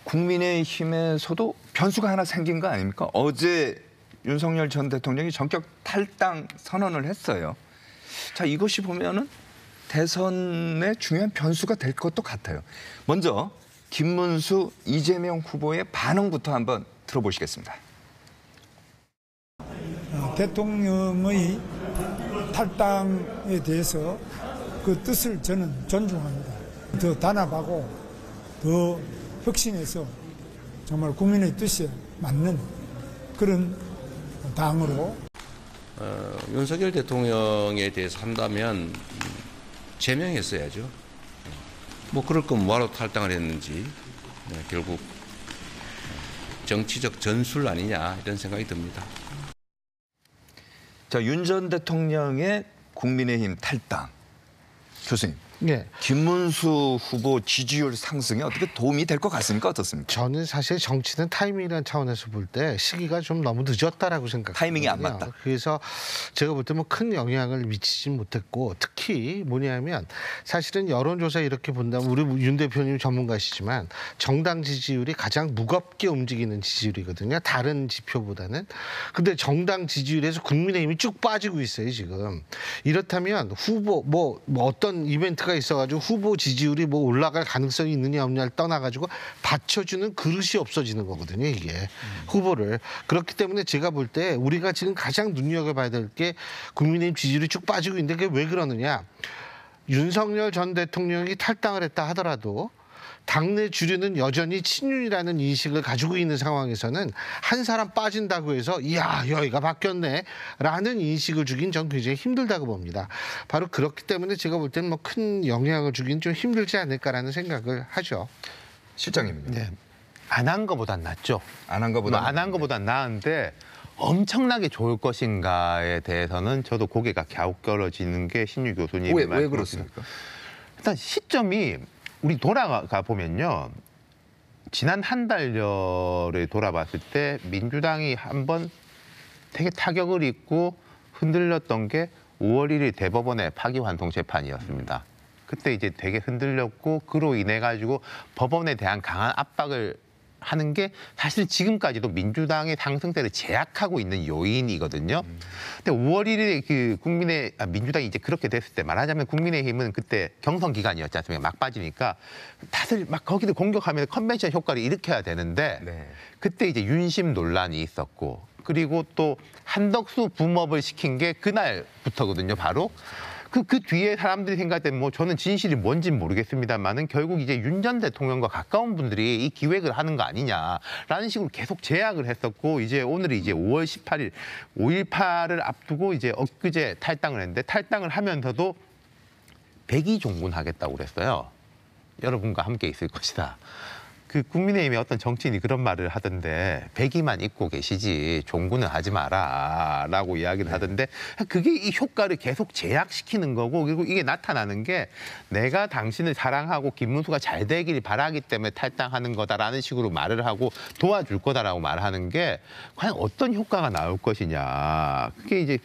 국민의힘에서도 변수가 하나 생긴 거 아닙니까? 어제 윤석열 전 대통령이 전격 탈당 선언을 했어요. 자, 이것이 보면은 대선의 중요한 변수가 될 것도 같아요. 먼저 김문수, 이재명 후보의 반응부터 한번 들어보시겠습니다. 대통령의 탈당에 대해서 그 뜻을 저는 존중합니다. 더 단합하고 더 혁신해서 정말 국민의 뜻에 맞는 그런 당으로 윤석열 대통령에 대해서 한다면 제명했어야죠. 뭐 그럴 거면 뭐하러 탈당을 했는지 결국 정치적 전술 아니냐 이런 생각이 듭니다. 자, 윤 전 대통령의 국민의힘 탈당. 교수님. 네. 김문수 후보 지지율 상승에 어떻게 도움이 될 것 같습니까? 어떻습니까? 저는 사실 정치는 타이밍이라는 차원에서 볼 때 시기가 좀 너무 늦었다라고 생각해요. 타이밍이 안 맞다. 그래서 제가 볼 때 뭐 큰 영향을 미치진 못했고 특히 뭐냐면 사실은 여론조사 이렇게 본다면 우리 윤 대표님 전문가시지만 정당 지지율이 가장 무겁게 움직이는 지지율이거든요. 다른 지표보다는. 근데 정당 지지율에서 국민의힘이 쭉 빠지고 있어요 지금. 이렇다면 후보 뭐 어떤 이벤트가 있어가지고 후보 지지율이 뭐 올라갈 가능성이 있느냐 없느냐를 떠나가지고 받쳐주는 그릇이 없어지는 거거든요 이게 후보를. 그렇기 때문에 제가 볼 때 우리가 지금 가장 눈여겨봐야 될 게 국민의힘 지지율이 쭉 빠지고 있는데 그게 왜 그러느냐. 윤석열 전 대통령이 탈당을 했다 하더라도 당내 주류는 여전히 친윤이라는 인식을 가지고 있는 상황에서는 한 사람 빠진다고 해서 이야 여기가 바뀌었네 라는 인식을 주긴 전 굉장히 힘들다고 봅니다. 바로 그렇기 때문에 제가 볼 때는 뭐 큰 영향을 주긴 좀 힘들지 않을까라는 생각을 하죠. 실장님은요? 네. 안 한 거보단 낫죠. 안 한 거보다 안 한 거보단 나은데 엄청나게 좋을 것인가에 대해서는 저도 고개가 갸웃거려지는 게 신유 교수님 왜 그렇습니까? 일단 시점이 우리 돌아가 보면요. 지난 한 달여를 돌아봤을 때 민주당이 한번 되게 타격을 입고 흔들렸던 게 5월 1일 대법원의 파기환송 재판이었습니다. 그때 이제 되게 흔들렸고 그로 인해 가지고 법원에 대한 강한 압박을 하는 게 사실 지금까지도 민주당의 상승세를 제약하고 있는 요인이거든요. 근데 5월 1일에 그 민주당이 이제 그렇게 됐을 때 말하자면 국민의힘은 그때 경선 기간이었지 않습니까? 막 빠지니까 다들 막 거기를 공격하면 컨벤션 효과를 일으켜야 되는데 네. 그때 이제 윤심 논란이 있었고 그리고 또 한덕수 붐업을 시킨 게 그날부터거든요, 바로. 그 뒤에 사람들이 생각할 때는 뭐 저는 진실이 뭔지는 모르겠습니다만은 결국 이제 윤 전 대통령과 가까운 분들이 이 기획을 하는 거 아니냐라는 식으로 계속 제약을 했었고 이제 오늘이 이제 5월 18일 5.18을 앞두고 이제 엊그제 탈당을 했는데 탈당을 하면서도 100이 종군하겠다고 그랬어요. 여러분과 함께 있을 것이다. 그 국민의힘의 어떤 정치인이 그런 말을 하던데 100이만 입고 계시지 종군은 하지 마라라고 이야기를 하던데 그게 이 효과를 계속 제약시키는 거고 그리고 이게 나타나는 게 내가 당신을 사랑하고 김문수가 잘 되기를 바라기 때문에 탈당하는 거다라는 식으로 말을 하고 도와줄 거다라고 말하는 게 과연 어떤 효과가 나올 것이냐. 그게 이제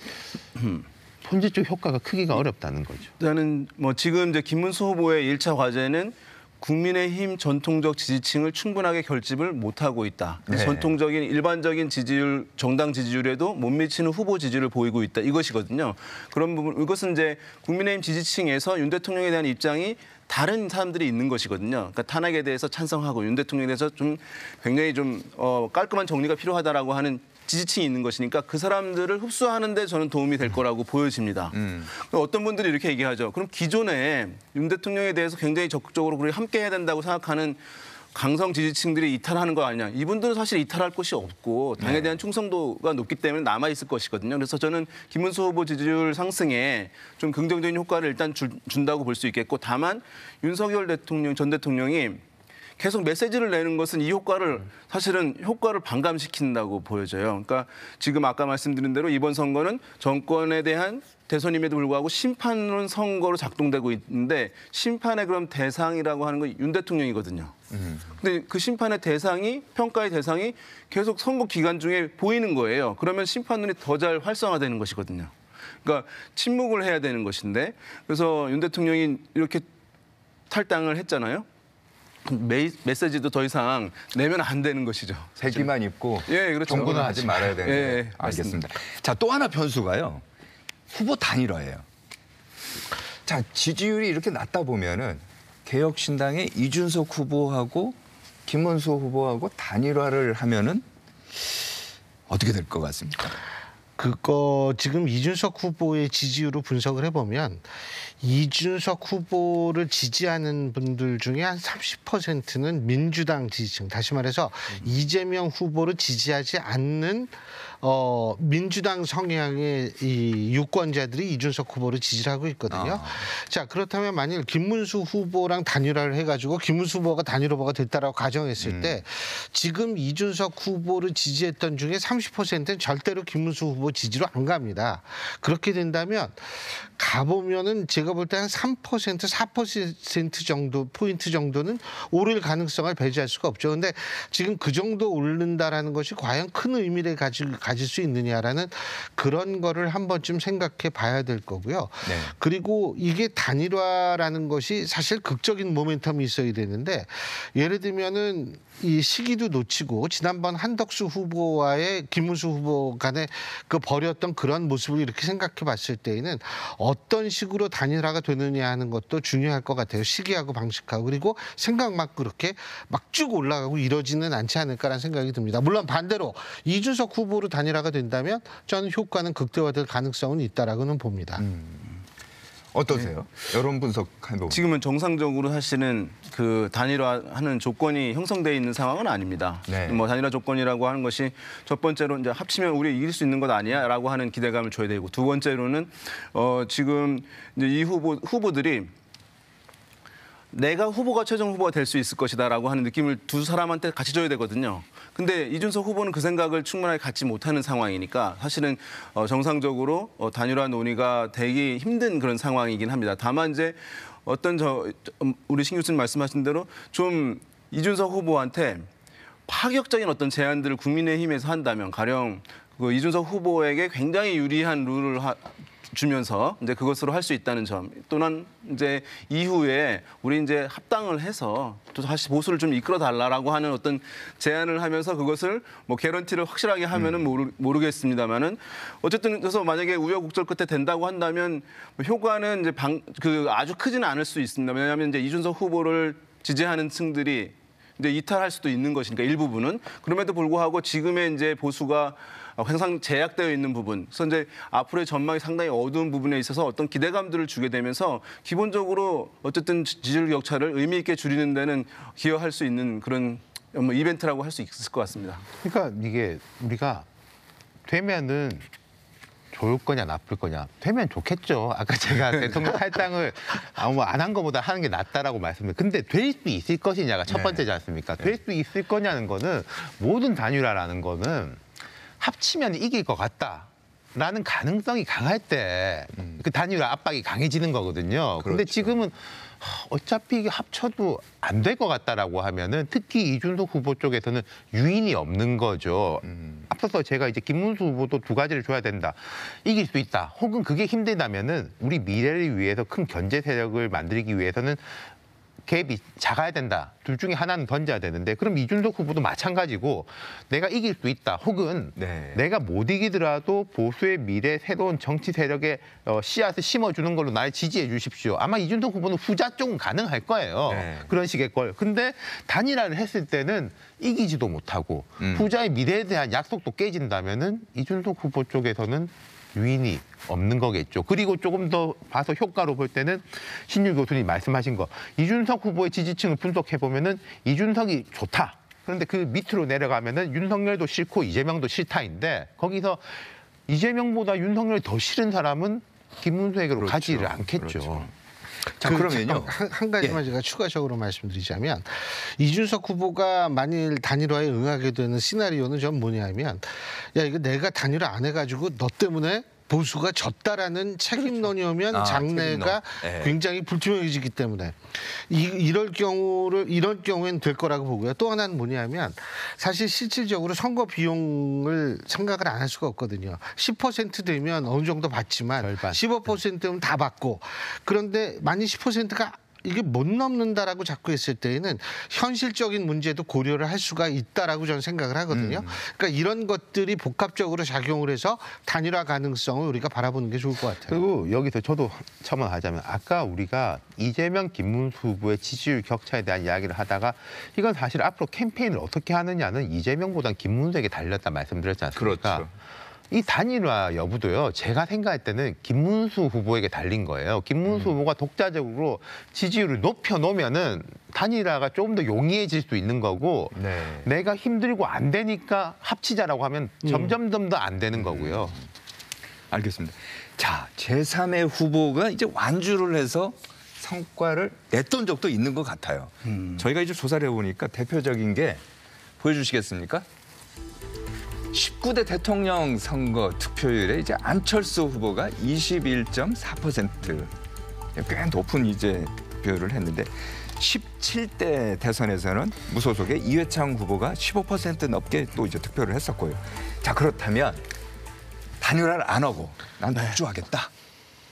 본질적 효과가 크기가 어렵다는 거죠. 일단은 뭐 지금 이제 김문수 후보의 1차 과제는 국민의힘 전통적 지지층을 충분하게 결집을 못하고 있다. 네. 전통적인 일반적인 지지율, 정당 지지율에도 못 미치는 후보 지지율을 보이고 있다. 이것이거든요. 그런 부분, 이것은 이제 국민의힘 지지층에서 윤 대통령에 대한 입장이 다른 사람들이 있는 것이거든요. 그러니까 탄핵에 대해서 찬성하고 윤 대통령에 대해서 좀 굉장히 좀 깔끔한 정리가 필요하다라고 하는 지지층이 있는 것이니까 그 사람들을 흡수하는 데 저는 도움이 될 거라고 보여집니다. 어떤 분들이 이렇게 얘기하죠. 그럼 기존에 윤 대통령에 대해서 굉장히 적극적으로 우리 함께 해야 된다고 생각하는 강성 지지층들이 이탈하는 거 아니냐. 이분들은 사실 이탈할 곳이 없고 당에 대한 충성도가 높기 때문에 남아있을 것이거든요. 그래서 저는 김문수 후보 지지율 상승에 좀 긍정적인 효과를 일단 준다고 볼 수 있겠고 다만 윤석열 전 대통령이 계속 메시지를 내는 것은 이 효과를 사실은 효과를 반감시킨다고 보여져요. 그러니까 지금 아까 말씀드린 대로 이번 선거는 정권에 대한 대선임에도 불구하고 심판은 선거로 작동되고 있는데 심판의 그럼 대상이라고 하는 건 윤 대통령이거든요. 근데 그 심판의 대상이 평가의 대상이 계속 선거 기간 중에 보이는 거예요. 그러면 심판론이 더 잘 활성화되는 것이거든요. 그러니까 침묵을 해야 되는 것인데 그래서 윤 대통령이 이렇게 탈당을 했잖아요. 메시지도 더 이상 내면 안 되는 것이죠. 색이만 입고 예, 그렇죠. 정부는 하지 말아야 되는 예, 거예요. 예, 알겠습니다. 자, 또 하나 변수가요. 후보 단일화예요. 자, 지지율이 이렇게 낮다 보면은 개혁신당의 이준석 후보하고 김문수 후보하고 단일화를 하면은 어떻게 될 것 같습니까? 그거 지금 이준석 후보의 지지율을 분석을 해보면 이준석 후보를 지지하는 분들 중에 한 30%는 민주당 지지층, 다시 말해서 이재명 후보를 지지하지 않는 민주당 성향의 이 유권자들이 이준석 후보를 지지하고 있거든요. 자, 그렇다면 만일 김문수 후보랑 단일화를 해가지고 김문수 후보가 단일 후보가 됐다라고 가정했을 때 지금 이준석 후보를 지지했던 중에 30%는 절대로 김문수 후보 지지로 안 갑니다. 그렇게 된다면 가보면은 제가 볼 때 한 3%, 4% 정도 포인트 정도는 오를 가능성을 배제할 수가 없죠. 그런데 지금 그 정도 오른다라는 것이 과연 큰 의미를 가질 수 있느냐라는 그런 거를 한 번쯤 생각해 봐야 될 거고요. 네. 그리고 이게 단일화라는 것이 사실 극적인 모멘텀이 있어야 되는데 예를 들면은 이 시기도 놓치고 지난번 한덕수 후보와의 김문수 후보 간에 그 벌였던 그런 모습을 이렇게 생각해 봤을 때에는 어떤 식으로 단일화가 되느냐 하는 것도 중요할 것 같아요. 시기하고 방식하고 그리고 생각만 그렇게 막 쭉 올라가고 이러지는 않지 않을까라는 생각이 듭니다. 물론 반대로 이준석 후보로 단일화가 된다면 저는 효과는 극대화될 가능성은 있다라고는 봅니다. 어떠세요? 여론 분석해보면. 지금은 정상적으로 사실은 그 단일화하는 조건이 형성되어 있는 상황은 아닙니다. 네. 뭐 단일화 조건이라고 하는 것이 첫 번째로 이제 합치면 우리 이길 수 있는 것 아니야라고 하는 기대감을 줘야 되고 두 번째로는 지금 이제 이 후보들이 내가 후보가 최종 후보가 될 수 있을 것이다라고 하는 느낌을 두 사람한테 같이 줘야 되거든요. 근데 이준석 후보는 그 생각을 충분하게 갖지 못하는 상황이니까 사실은 정상적으로 단일화 논의가 되기 힘든 그런 상황이긴 합니다. 다만 이제 우리 신 교수님 말씀하신 대로 좀 이준석 후보한테 파격적인 어떤 제안들을 국민의힘에서 한다면 가령 그 이준석 후보에게 굉장히 유리한 룰을 주면서 이제 그것으로 할 수 있다는 점 또는 이제 이후에 우리 이제 합당을 해서 또 다시 보수를 좀 이끌어 달라라고 하는 어떤 제안을 하면서 그것을 뭐 개런티를 확실하게 하면은 모르겠습니다만은 어쨌든 그래서 만약에 우여곡절 끝에 된다고 한다면 효과는 이제 아주 크지는 않을 수 있습니다. 왜냐하면 이제 이준석 후보를 지지하는 층들이 이제 이탈할 수도 있는 것이니까 일부분은 그럼에도 불구하고 지금의 이제 보수가 항상 제약되어 있는 부분, 그래서 이제 앞으로의 전망이 상당히 어두운 부분에 있어서 어떤 기대감들을 주게 되면서 기본적으로 어쨌든 지지율 격차를 의미 있게 줄이는 데는 기여할 수 있는 그런 이벤트라고 할 수 있을 것 같습니다. 그러니까 이게 우리가 되면은 좋을 거냐 나쁠 거냐 되면 좋겠죠. 아까 제가 대통령 탈당을 안 한 것보다 하는 게 낫다라고 말씀드렸는데 근데 될 수 있을 것이냐가 첫 번째지 않습니까? 될 수 있을 거냐는 거는 모든 단일화라는 거는 합치면 이길 것 같다라는 가능성이 강할 때 그 단일화 압박이 강해지는 거거든요. 그런데 그렇죠. 지금은 어차피 이게 합쳐도 안 될 것 같다라고 하면은 특히 이준석 후보 쪽에서는 유인이 없는 거죠. 앞서서 제가 이제 김문수 후보도 두 가지를 줘야 된다. 이길 수 있다. 혹은 그게 힘들다면은 우리 미래를 위해서 큰 견제 세력을 만들기 위해서는 갭이 작아야 된다. 둘 중에 하나는 던져야 되는데 그럼 이준석 후보도 마찬가지고 내가 이길 수 있다. 혹은 내가 못 이기더라도 보수의 미래 새로운 정치 세력의 씨앗을 심어주는 걸로 날 지지해 주십시오. 아마 이준석 후보는 후자 쪽은 가능할 거예요. 그런 식의 걸. 근데 단일화를 했을 때는 이기지도 못하고 후자의 미래에 대한 약속도 깨진다면은 이준석 후보 쪽에서는 유인이 없는 거겠죠. 그리고 조금 더 봐서 효과로 볼 때는 신유 교수님 말씀하신 거 이준석 후보의 지지층을 분석해 보면은 이준석이 좋다. 그런데 그 밑으로 내려가면은 윤석열도 싫고 이재명도 싫다인데 거기서 이재명보다 윤석열이 더 싫은 사람은 김문수에게로 그렇죠. 가지를 않겠죠. 그렇죠. 자, 그러면요. 한 가지만 제가 추가적으로 말씀드리자면 이준석 후보가 만일 단일화에 응하게 되는 시나리오는 전 뭐냐면 야 이거 내가 단일화 안 해가지고 너 때문에 보수가 졌다라는 책임론이 오면 장래가 책임론. 굉장히 불투명해지기 때문에 이럴 경우엔 될 거라고 보고요. 또 하나는 뭐냐면 사실 실질적으로 선거 비용을 생각을 안 할 수가 없거든요. 10% 되면 어느 정도 받지만 절반. 15%면 다 받고 그런데 만약 10%가 이게 못 넘는다라고 자꾸 했을 때에는 현실적인 문제도 고려를 할 수가 있다라고 저는 생각을 하거든요. 그러니까 이런 것들이 복합적으로 작용을 해서 단일화 가능성을 우리가 바라보는 게 좋을 것 같아요. 그리고 여기서 저도 첨언하자면 아까 우리가 이재명, 김문수 후보의 지지율 격차에 대한 이야기를 하다가 이건 사실 앞으로 캠페인을 어떻게 하느냐는 이재명보다는 김문수에게 달렸다 말씀드렸지 않습니까? 그렇죠. 이 단일화 여부도요. 제가 생각할 때는 김문수 후보에게 달린 거예요. 김문수 후보가 독자적으로 지지율을 높여놓으면은 단일화가 조금 더 용이해질 수 있는 거고 내가 힘들고 안 되니까 합치자라고 하면 점점 더 안 되는 거고요. 알겠습니다. 자, 제3의 후보가 이제 완주를 해서 성과를 냈던 적도 있는 것 같아요. 저희가 이제 조사를 해보니까 대표적인 게 보여주시겠습니까? 19대 대통령 선거 투표율에 이제 안철수 후보가 21.4% 꽤 높은 이제 득표를 했는데 17대 대선에서는 무소속의 이회창 후보가 15% 넘게 또 이제 득표를 했었고요. 자, 그렇다면 단일화를 안 하고 난 독주하겠다.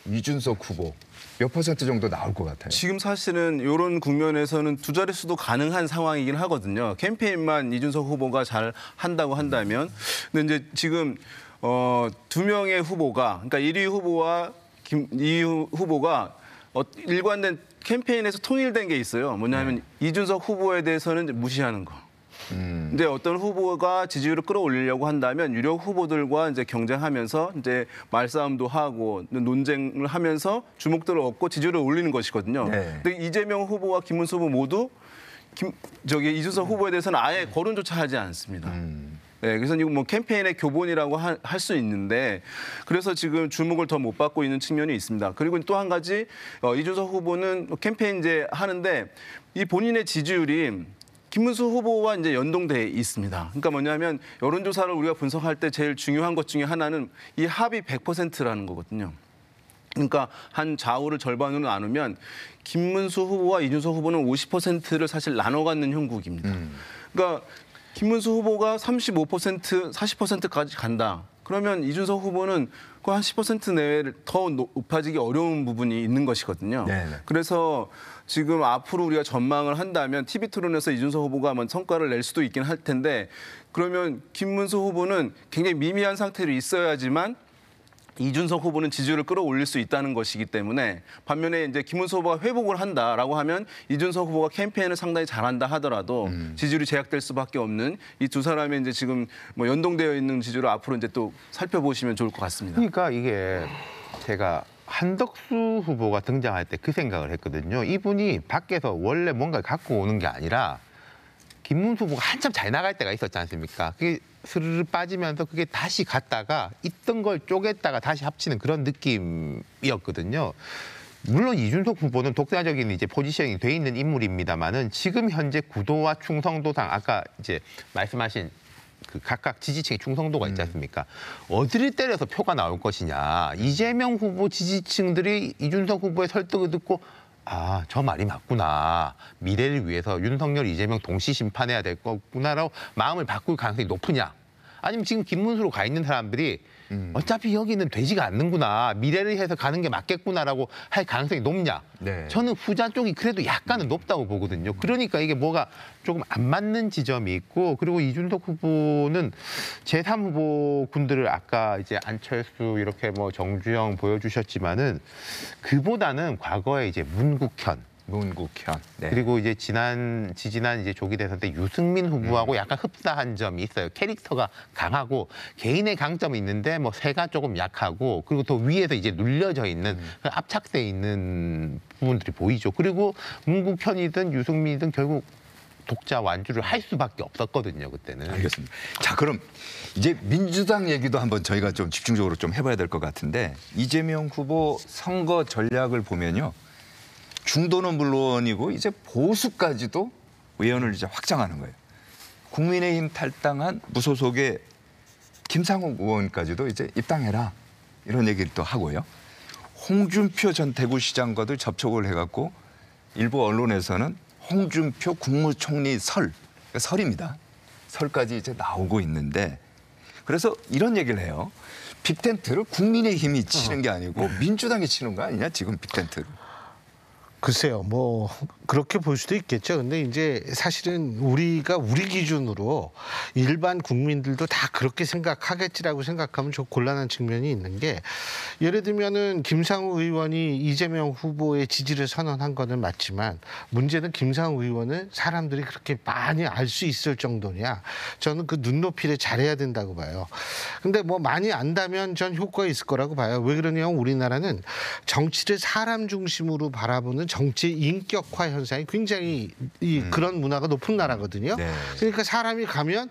이준석 후보 몇 퍼센트 정도 나올 것 같아요? 지금 사실은 이런 국면에서는 두 자릿수도 가능한 상황이긴 하거든요. 캠페인만 이준석 후보가 잘 한다고 한다면. 근데 이제 지금 두 명의 후보가, 그러니까 1위 후보와 2위 후보가 일관된 캠페인에서 통일된 게 있어요. 뭐냐면 이준석 후보에 대해서는 이제 무시하는 거. 근데 어떤 후보가 지지율을 끌어올리려고 한다면 유력 후보들과 이제 경쟁하면서 이제 말싸움도 하고 논쟁을 하면서 주목도를 얻고 지지율을 올리는 것이거든요. 근데 이재명 후보와 김문수 후보 모두 이준석 후보에 대해서는 아예 거론조차 하지 않습니다. 네, 그래서 이거 뭐 캠페인의 교본이라고 할 수 있는데 그래서 지금 주목을 더 못 받고 있는 측면이 있습니다. 그리고 또 한 가지 이준석 후보는 캠페인 이제 하는데 이 본인의 지지율이 김문수 후보와 이제 연동돼 있습니다. 그러니까 뭐냐면 여론조사를 우리가 분석할 때 제일 중요한 것 중에 하나는 이 합이 100%라는 거거든요. 그러니까 한 좌우를 절반으로 나누면 김문수 후보와 이준석 후보는 50%를 사실 나눠 갖는 형국입니다. 그러니까 김문수 후보가 35%, 40%까지 간다. 그러면 이준석 후보는 그 한 10% 내외를 더 높아지기 어려운 부분이 있는 것이거든요. 그래서 지금 앞으로 우리가 전망을 한다면 TV 토론에서 이준석 후보가 성과를 낼 수도 있긴 할 텐데 그러면 김문수 후보는 굉장히 미미한 상태로 있어야지만 이준석 후보는 지지율을 끌어올릴 수 있다는 것이기 때문에 반면에 이제 김문수 후보가 회복을 한다라고 하면 이준석 후보가 캠페인을 상당히 잘한다 하더라도 지지율이 제약될 수밖에 없는 이 두 사람의 이제 지금 뭐 연동되어 있는 지지율을 앞으로 이제 또 살펴보시면 좋을 것 같습니다. 그러니까 이게 제가 한덕수 후보가 등장할 때 그 생각을 했거든요. 이분이 밖에서 원래 뭔가를 갖고 오는 게 아니라 김문수 후보가 한참 잘 나갈 때가 있었지 않습니까? 그게 스르르 빠지면서 그게 다시 갔다가 있던 걸 쪼갰다가 다시 합치는 그런 느낌이었거든요. 물론 이준석 후보는 독자적인 이제 포지셔닝이 돼 있는 인물입니다만은 지금 현재 구도와 충성도상 아까 이제 말씀하신 그 각각 지지층의 충성도가 있지 않습니까? 어디를 때려서 표가 나올 것이냐. 이재명 후보 지지층들이 이준석 후보의 설득을 듣고 아, 저 말이 맞구나. 미래를 위해서 윤석열, 이재명 동시 심판해야 될 거구나라고 마음을 바꿀 가능성이 높으냐. 아니면 지금 김문수로 가 있는 사람들이 어차피 여기는 되지가 않는구나. 미래를 위해서 가는 게 맞겠구나라고 할 가능성이 높냐. 저는 후자 쪽이 그래도 약간은 높다고 보거든요. 그러니까 이게 뭐가 조금 안 맞는 지점이 있고 그리고 이준석 후보는 제3후보 군들을 아까 이제 안철수 이렇게 뭐 정주영 보여주셨지만은 그보다는 과거에 이제 문국현 문국현. 네. 그리고 이제 지지난 이제 조기 대선 때 유승민 후보하고 약간 흡사한 점이 있어요. 캐릭터가 강하고 개인의 강점이 있는데 뭐 세가 조금 약하고 그리고 더 위에서 이제 눌려져 있는 압착돼 있는 부분들이 보이죠. 그리고 문국현이든 유승민이든 결국 독자 완주를 할 수밖에 없었거든요, 그때는. 알겠습니다. 자, 그럼 이제 민주당 얘기도 한번 저희가 좀 집중적으로 좀 해봐야 될 것 같은데 이재명 후보 선거 전략을 보면요. 중도는 물론이고 이제 보수까지도 의원을 이제 확장하는 거예요. 국민의힘 탈당한 무소속의 김상욱 의원까지도 이제 입당해라 이런 얘기를 또 하고요. 홍준표 전 대구시장과도 접촉을 해갖고 일부 언론에서는 홍준표 국무총리 설입니다. 설까지 이제 나오고 있는데 그래서 이런 얘기를 해요. 빅텐트를 국민의힘이 치는 게 아니고 민주당이 치는 거 아니냐 지금 빅텐트를. 글쎄요, 뭐 그렇게 볼 수도 있겠죠. 근데 이제 사실은 우리가 우리 기준으로 일반 국민들도 다 그렇게 생각하겠지라고 생각하면 좀 곤란한 측면이 있는 게 예를 들면은 김상우 의원이 이재명 후보의 지지를 선언한 거는 맞지만 문제는 김상우 의원을 사람들이 그렇게 많이 알 수 있을 정도냐. 저는 그 눈높이를 잘해야 된다고 봐요. 근데 뭐 많이 안다면 전 효과가 있을 거라고 봐요. 왜 그러냐면 우리나라는 정치를 사람 중심으로 바라보는 정치 인격화 현상이 굉장히 그런 문화가 높은 나라거든요. 네. 그러니까 사람이 가면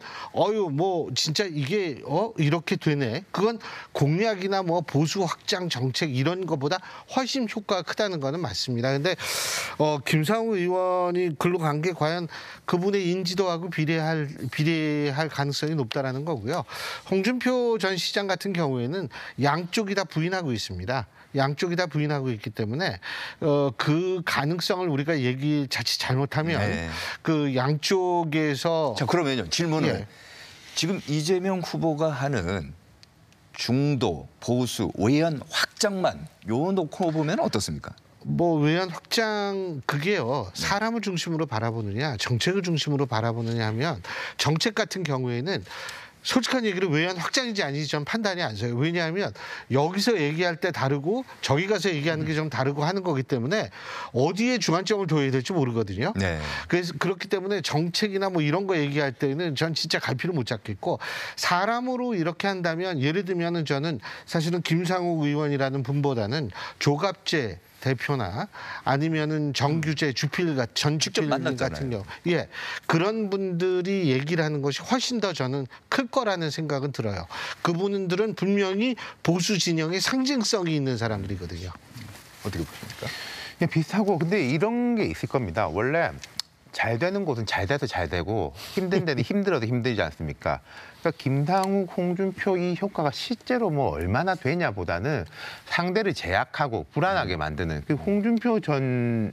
뭐 진짜 이게 이렇게 되네. 그건 공약이나 뭐 보수 확장 정책 이런 거보다 훨씬 효과가 크다는 거는 맞습니다. 근데 김상우 의원이 글로 간 게 과연 그분의 인지도하고 비례할 가능성이 높다라는 거고요. 홍준표 전 시장 같은 경우에는 양쪽이 다 부인하고 있습니다. 양쪽이 다 부인하고 있기 때문에 그 가능성을 우리가 자칫 잘못하면 네. 그 양쪽에서 자 그러면요 질문을 예. 지금 이재명 후보가 하는 중도 보수 외연 확장만 요 놓고 보면 어떻습니까? 뭐 외연 확장 그게요 사람을 중심으로 바라보느냐 정책을 중심으로 바라보느냐 하면 정책 같은 경우에는 솔직한 얘기로 외연 확장인지 아닌지 전 판단이 안 서요. 왜냐하면 여기서 얘기할 때 다르고 저기 가서 얘기하는 게 좀 다르고 하는 거기 때문에 어디에 주안점을 둬야 될지 모르거든요. 네. 그래서 그렇기 때문에 정책이나 뭐 이런 거 얘기할 때는 전 진짜 갈피를 못 잡겠고 사람으로 이렇게 한다면 예를 들면은 저는 사실은 김상욱 의원이라는 분보다는 조갑재 대표나 아니면은 정규재 전 주필 같은 경우 그런 분들이 얘기를 하는 것이 훨씬 더 저는 클 거라는 생각은 들어요. 그분들은 분명히 보수 진영의 상징성이 있는 사람들이거든요. 어떻게 보십니까? 그냥 비슷하고 근데 이런 게 있을 겁니다. 원래 잘 되는 곳은 잘 돼서 잘 되고 힘든 데는 힘들어도 힘들지 않습니까? 그러니까 김상욱, 홍준표 이 효과가 실제로 뭐 얼마나 되냐보다는 상대를 제약하고 불안하게 만드는 그 홍준표 전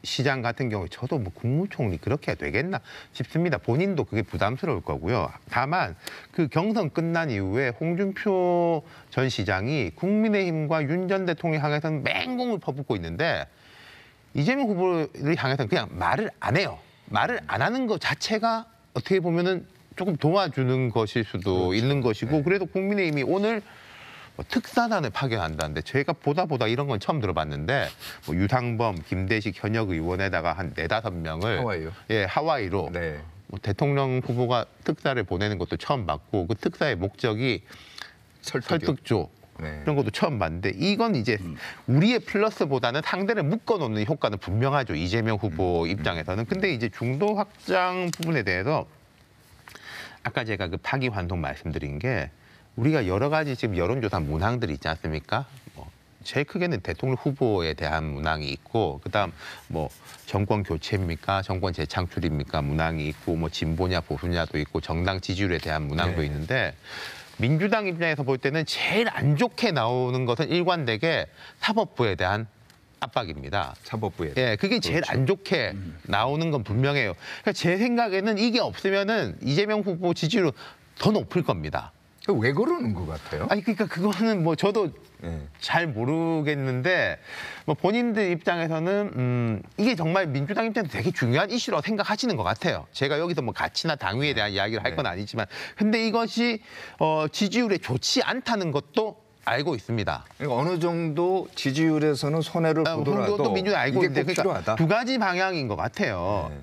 시장 같은 경우에 저도 뭐 국무총리 그렇게 되겠나 싶습니다. 본인도 그게 부담스러울 거고요. 다만 그 경선 끝난 이후에 홍준표 전 시장이 국민의힘과 윤 전 대통령을 향해서는 맹공을 퍼붓고 있는데 이재명 후보를 향해서는 그냥 말을 안 해요. 말을 안 하는 것 자체가 어떻게 보면은 조금 도와주는 것일 수도 있는 것이고 그래도 국민의힘이 오늘 뭐 특사단을 파견한다는데 저희가 보다 이런 건 처음 들어봤는데 뭐 유상범, 김대식 현역 의원에다가 한 4-5명을 하와이요? 하와이로 네. 뭐 대통령 후보가 특사를 보내는 것도 처음 봤고 그 특사의 목적이 설득조 네. 이런 것도 처음 봤는데 이건 이제 우리의 플러스보다는 상대를 묶어놓는 효과는 분명하죠. 이재명 후보 입장에서는. 근데 이제 중도 확장 부분에 대해서 아까 제가 그 파기환송 말씀드린 게 우리가 여러 가지 지금 여론조사 문항들이 있지 않습니까? 뭐 제일 크게는 대통령 후보에 대한 문항이 있고 그다음 뭐 정권 교체입니까? 정권 재창출입니까? 문항이 있고 뭐 진보냐 보수냐도 있고 정당 지지율에 대한 문항도 있는데 민주당 입장에서 볼 때는 제일 안 좋게 나오는 것은 일관되게 사법부에 대한 압박입니다. 사법부에. 예, 그게 제일 안 좋게 나오는 건 분명해요. 그러니까 제 생각에는 이게 없으면은 이재명 후보 지지율은 더 높을 겁니다. 왜 그러는 것 같아요? 아니 그러니까 그거는 뭐 저도 잘 모르겠는데 뭐 본인들 입장에서는 이게 정말 민주당 입장에서 되게 중요한 이슈라고 생각하시는 것 같아요. 제가 여기서 뭐 가치나 당위에 대한 이야기를 할 건 아니지만 근데 이것이 지지율에 좋지 않다는 것도 알고 있습니다. 그러니까 어느 정도 지지율에서는 손해를 보더라도 홍준표 민주당이 알고 이게 있는데 꼭 그러니까 필요하다. 두 가지 방향인 것 같아요. 네.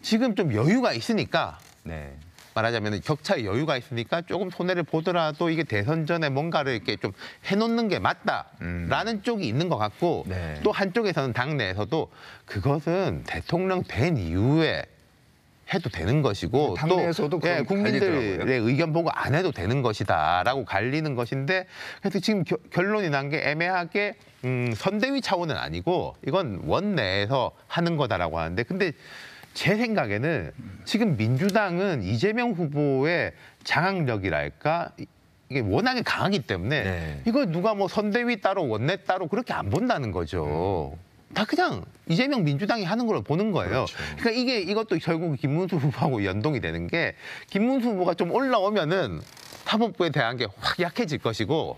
지금 좀 여유가 있으니까 네. 말하자면 격차의 여유가 있으니까 조금 손해를 보더라도 이게 대선 전에 뭔가를 이렇게 좀 해놓는 게 맞다라는 쪽이 있는 것 같고 네. 또 한쪽에서는 당내에서도 그것은 대통령 된 이후에 해도 되는 것이고 당내에서도 또 그런 국민들의 갈리더라고요. 의견 보고 안 해도 되는 것이다라고 갈리는 것인데 그래서 지금 결론이 난 게 애매하게 선대위 차원은 아니고 이건 원내에서 하는 거다라고 하는데 근데 제 생각에는 지금 민주당은 이재명 후보의 장악력이랄까 이게 워낙에 강하기 때문에 네. 이걸 누가 뭐 선대위 따로 원내 따로 그렇게 안 본다는 거죠. 다 그냥 이재명 민주당이 하는 걸로 보는 거예요. 그렇죠. 그러니까 이것도 결국 김문수 후보하고 연동이 되는 게 김문수 후보가 좀 올라오면은 사법부에 대한 게 확 약해질 것이고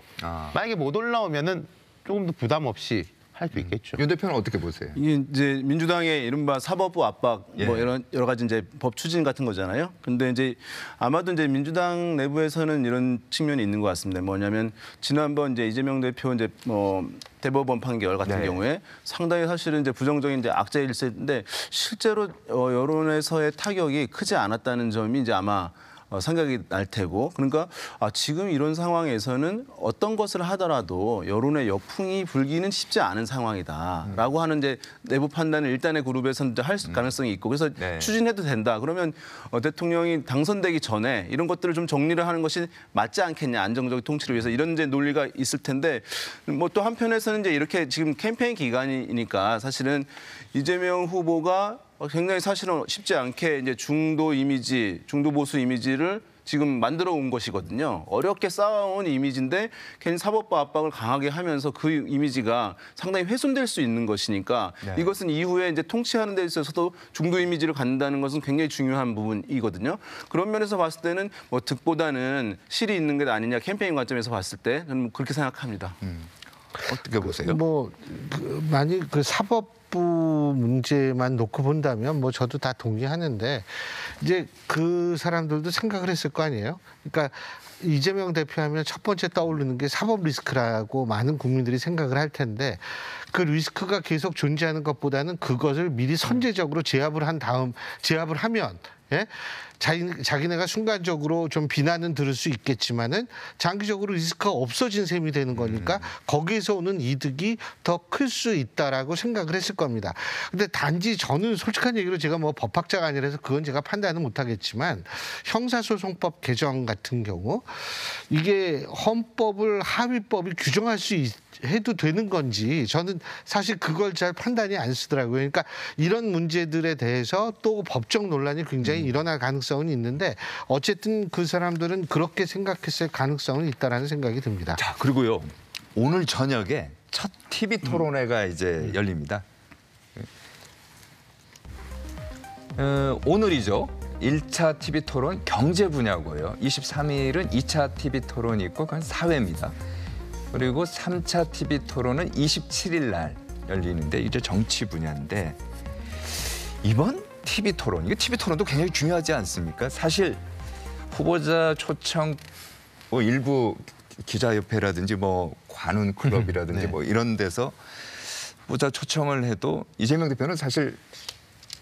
만약에 못 올라오면은 조금 더 부담 없이 할 수 있겠죠. 윤 대표는 어떻게 보세요? 이게 이제 민주당의 이른바 사법부 압박 뭐 이런 여러 가지 이제 법 추진 같은 거잖아요. 근데 이제 아마도 이제 민주당 내부에서는 이런 측면이 있는 것 같습니다. 뭐냐면 지난번 이제 이재명 대표 이제 뭐 대법원 판결 같은 네. 경우에 상당히 사실은 이제 부정적인 이제 악재 일세인데 실제로 여론에서의 타격이 크지 않았다는 점이 이제 아마 생각이 날 테고 그러니까 지금 이런 상황에서는 어떤 것을 하더라도 여론의 역풍이 불기는 쉽지 않은 상황이다라고 하는 이제 내부 판단을 일단의 그룹에서는 할 가능성이 있고 그래서 네. 추진해도 된다. 그러면 대통령이 당선되기 전에 이런 것들을 좀 정리를 하는 것이 맞지 않겠냐 안정적 통치를 위해서 이런 이제 논리가 있을 텐데 뭐 또 한편에서는 이제 이렇게 지금 캠페인 기간이니까 사실은 이재명 후보가 굉장히 사실은 쉽지 않게 이제 중도 이미지, 중도 보수 이미지를 지금 만들어 온 것이거든요. 어렵게 쌓아온 이미지인데 괜히 사법부 압박을 강하게 하면서 그 이미지가 상당히 훼손될 수 있는 것이니까 네. 이것은 이후에 이제 통치하는 데 있어서도 중도 이미지를 갖는다는 것은 굉장히 중요한 부분이거든요. 그런 면에서 봤을 때는 뭐 득보다는 실이 있는 게 아니냐 캠페인 관점에서 봤을 때 저는 그렇게 생각합니다. 어떻게 보세요? 뭐 만약 그 사법부 문제만 놓고 본다면 뭐 저도 다 동의하는데 이제 그 사람들도 생각을 했을 거 아니에요. 그러니까 이재명 대표하면 첫 번째 떠오르는 게 사법 리스크라고 많은 국민들이 생각을 할 텐데 그 리스크가 계속 존재하는 것보다는 그것을 미리 선제적으로 제압을 하면 예? 자기네가 순간적으로 좀 비난은 들을 수 있겠지만은 장기적으로 리스크가 없어진 셈이 되는 거니까 거기에서 오는 이득이 더 클 수 있다라고 생각을 했을 겁니다. 근데 단지 저는 솔직한 얘기로 제가 뭐 법학자가 아니라서 그건 제가 판단은 못하겠지만 형사소송법 개정 같은 경우 이게 헌법을 하위법이 규정할 수 해도 되는 건지 저는 사실 그걸 잘 판단이 안 쓰더라고요. 그러니까 이런 문제들에 대해서 또 법적 논란이 굉장히 일어날 가능성은 있는데 어쨌든 그 사람들은 그렇게 생각했을 가능성은 있다라는 생각이 듭니다. 자, 그리고요. 오늘 저녁에 첫 TV 토론회가 이제 열립니다. 오늘이죠. 1차 TV 토론 경제 분야고요. 23일은 2차 TV 토론이 있고 그건 사회입니다. 그리고 3차 TV 토론은 27일 날 열리는데 이제 정치 분야인데 이번 TV 토론, 이게 TV 토론도 굉장히 중요하지 않습니까? 사실 후보자 초청 뭐 일부 기자협회라든지 뭐 관훈 클럽이라든지 네. 뭐 이런 데서 후보자 초청을 해도 이재명 대표는 사실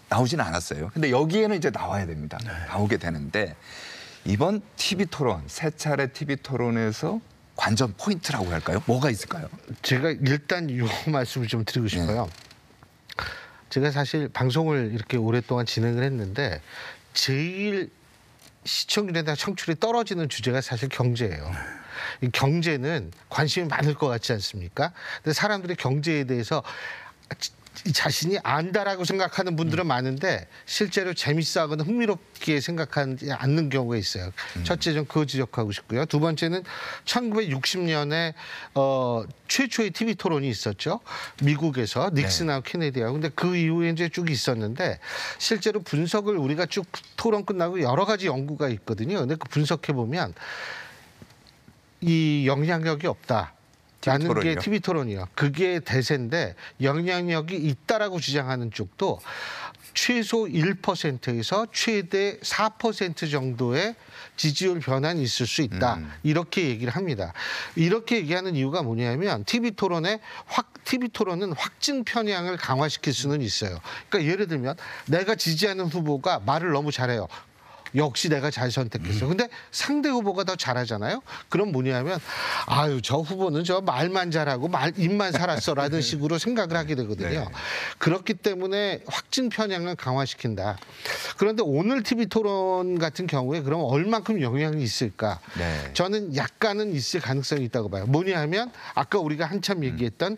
나오진 않았어요. 근데 여기에는 이제 나와야 됩니다. 나오게 되는데 이번 TV 토론, 세 차례 TV 토론에서 관전 포인트라고 할까요? 뭐가 있을까요? 제가 일단 이 말씀을 좀 드리고 싶어요. 제가 사실 방송을 이렇게 오랫동안 진행을 했는데 제일 시청률이나 청출이 떨어지는 주제가 사실 경제예요. 이 경제는 관심이 많을 것 같지 않습니까? 근데 사람들이 경제에 대해서 자신이 안다라고 생각하는 분들은 많은데 실제로 재밌어하거나 흥미롭게 생각하지 않는 경우가 있어요. 첫째, 좀 그거 지적하고 싶고요. 두 번째는 1960년에 최초의 TV 토론이 있었죠. 미국에서 닉슨하고 케네디하고. 근데 그 이후에 이제 쭉 있었는데 실제로 분석을 우리가 쭉 토론 끝나고 여러 가지 연구가 있거든요. 근데 그 분석해 보면 이 영향력이 없다. 라는 게 토론이요? TV 토론이요. 그게 대세인데 영향력이 있다라고 주장하는 쪽도 최소 1%에서 최대 4% 정도의 지지율 변환이 있을 수 있다. 이렇게 얘기를 합니다. 이렇게 얘기하는 이유가 뭐냐면 TV 토론은 확증 편향을 강화시킬 수는 있어요. 그러니까 예를 들면 내가 지지하는 후보가 말을 너무 잘해요. 역시 내가 잘 선택했어. 근데 상대 후보가 더 잘하잖아요. 그럼 뭐냐면 아유 저 후보는 저 말만 잘하고 입만 살았어라는 식으로 생각을 하게 되거든요. 네. 그렇기 때문에 확증 편향을 강화시킨다. 그런데 오늘 TV 토론 같은 경우에 그럼 얼만큼 영향이 있을까? 네. 저는 약간은 있을 가능성이 있다고 봐요. 뭐냐 하면 아까 우리가 한참 얘기했던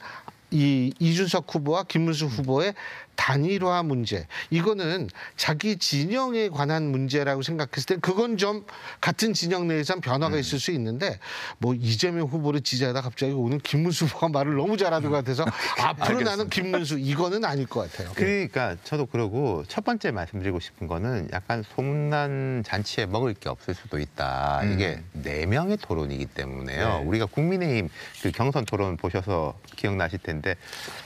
이 이준석 후보와 김문수 후보의 단일화 문제, 이거는 자기 진영에 관한 문제라고 생각했을 때 그건 좀 같은 진영 내에선 변화가 있을 수 있는데 뭐 이재명 후보를 지지하다 갑자기 오늘 김문수 후보가 말을 너무 잘하는 것 같아서 앞으로 나는 김문수 이거는 아닐 것 같아요. 그러니까 저도 그러고 첫 번째 말씀드리고 싶은 거는 약간 소문난 잔치에 먹을 게 없을 수도 있다. 이게 4명의 토론이기 때문에요. 우리가 국민의힘 그 경선 토론 보셔서 기억나실 텐데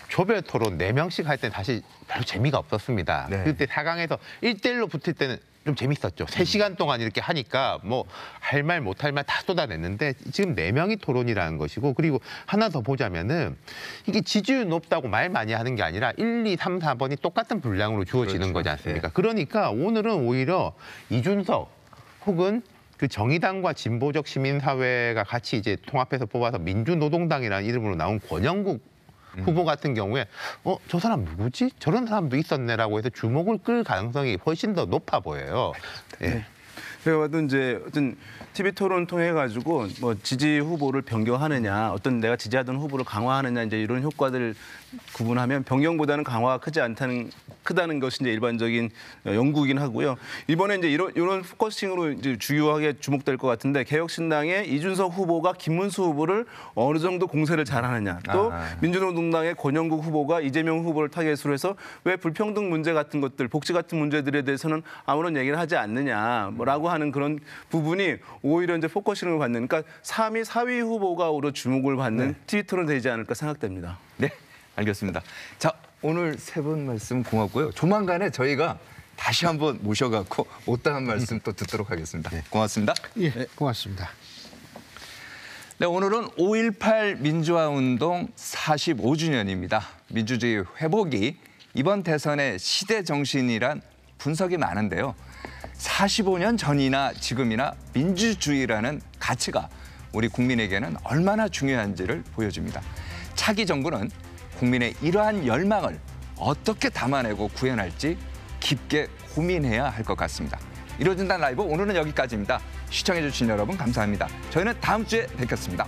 조별 토론 4명씩 할 때는 사실 별로 재미가 없었습니다. 네. 그때 4강에서 1대1로 붙을 때는 좀 재밌었죠. 3시간 동안 이렇게 하니까 뭐 할 말 못 할 말 다 쏟아냈는데 지금 4명이 토론이라는 것이고, 그리고 하나 더 보자면은 이게 지지율 높다고 말 많이 하는 게 아니라 1, 2, 3, 4번이 똑같은 분량으로 주어지는 거지 않습니까? 그러니까 오늘은 오히려 이준석 혹은 그 정의당과 진보적 시민사회가 같이 이제 통합해서 뽑아서 민주노동당이라는 이름으로 나온 권영국 후보 같은 경우에 저 사람 누구지? 저런 사람도 있었네라고 해서 주목을 끌 가능성이 훨씬 더 높아 보여요. 예. 제가 봐도 이제 어떤 TV 토론 통해 가지고 뭐 지지 후보를 변경하느냐, 어떤 내가 지지하던 후보를 강화하느냐, 이제 이런 효과들을 구분하면 변경보다는 강화가 크다는 것이 이제 일반적인 연구이긴 하고요. 이번에 이제 이런 포커싱으로 이제 주요하게 주목될 것 같은데, 개혁신당의 이준석 후보가 김문수 후보를 어느 정도 공세를 잘하느냐, 또 민주노동당의 권영국 후보가 이재명 후보를 타겟으로 해서 왜 불평등 문제 같은 것들, 복지 같은 문제들에 대해서는 아무런 얘기를 하지 않느냐라고 하는 그런 부분이 오히려 이제 포커싱을 받는, 그러니까 3위, 4위 후보가 오히려 주목을 받는 TV 토론 되지 않을까 생각됩니다. 네, 알겠습니다. 자, 오늘 3분 말씀 고맙고요. 조만간에 저희가 다시 한번 모셔갖고 못다한 말씀 또 듣도록 하겠습니다. 고맙습니다. 예, 고맙습니다. 네, 오늘은 5.18 민주화운동 45주년입니다. 민주주의 회복이 이번 대선의 시대 정신이란 분석이 많은데요. 45년 전이나 지금이나 민주주의라는 가치가 우리 국민에게는 얼마나 중요한지를 보여줍니다. 차기 정부는 국민의 이러한 열망을 어떻게 담아내고 구현할지 깊게 고민해야 할 것 같습니다. 이루어진다는 라이브 오늘은 여기까지입니다. 시청해주신 여러분 감사합니다. 저희는 다음 주에 뵙겠습니다.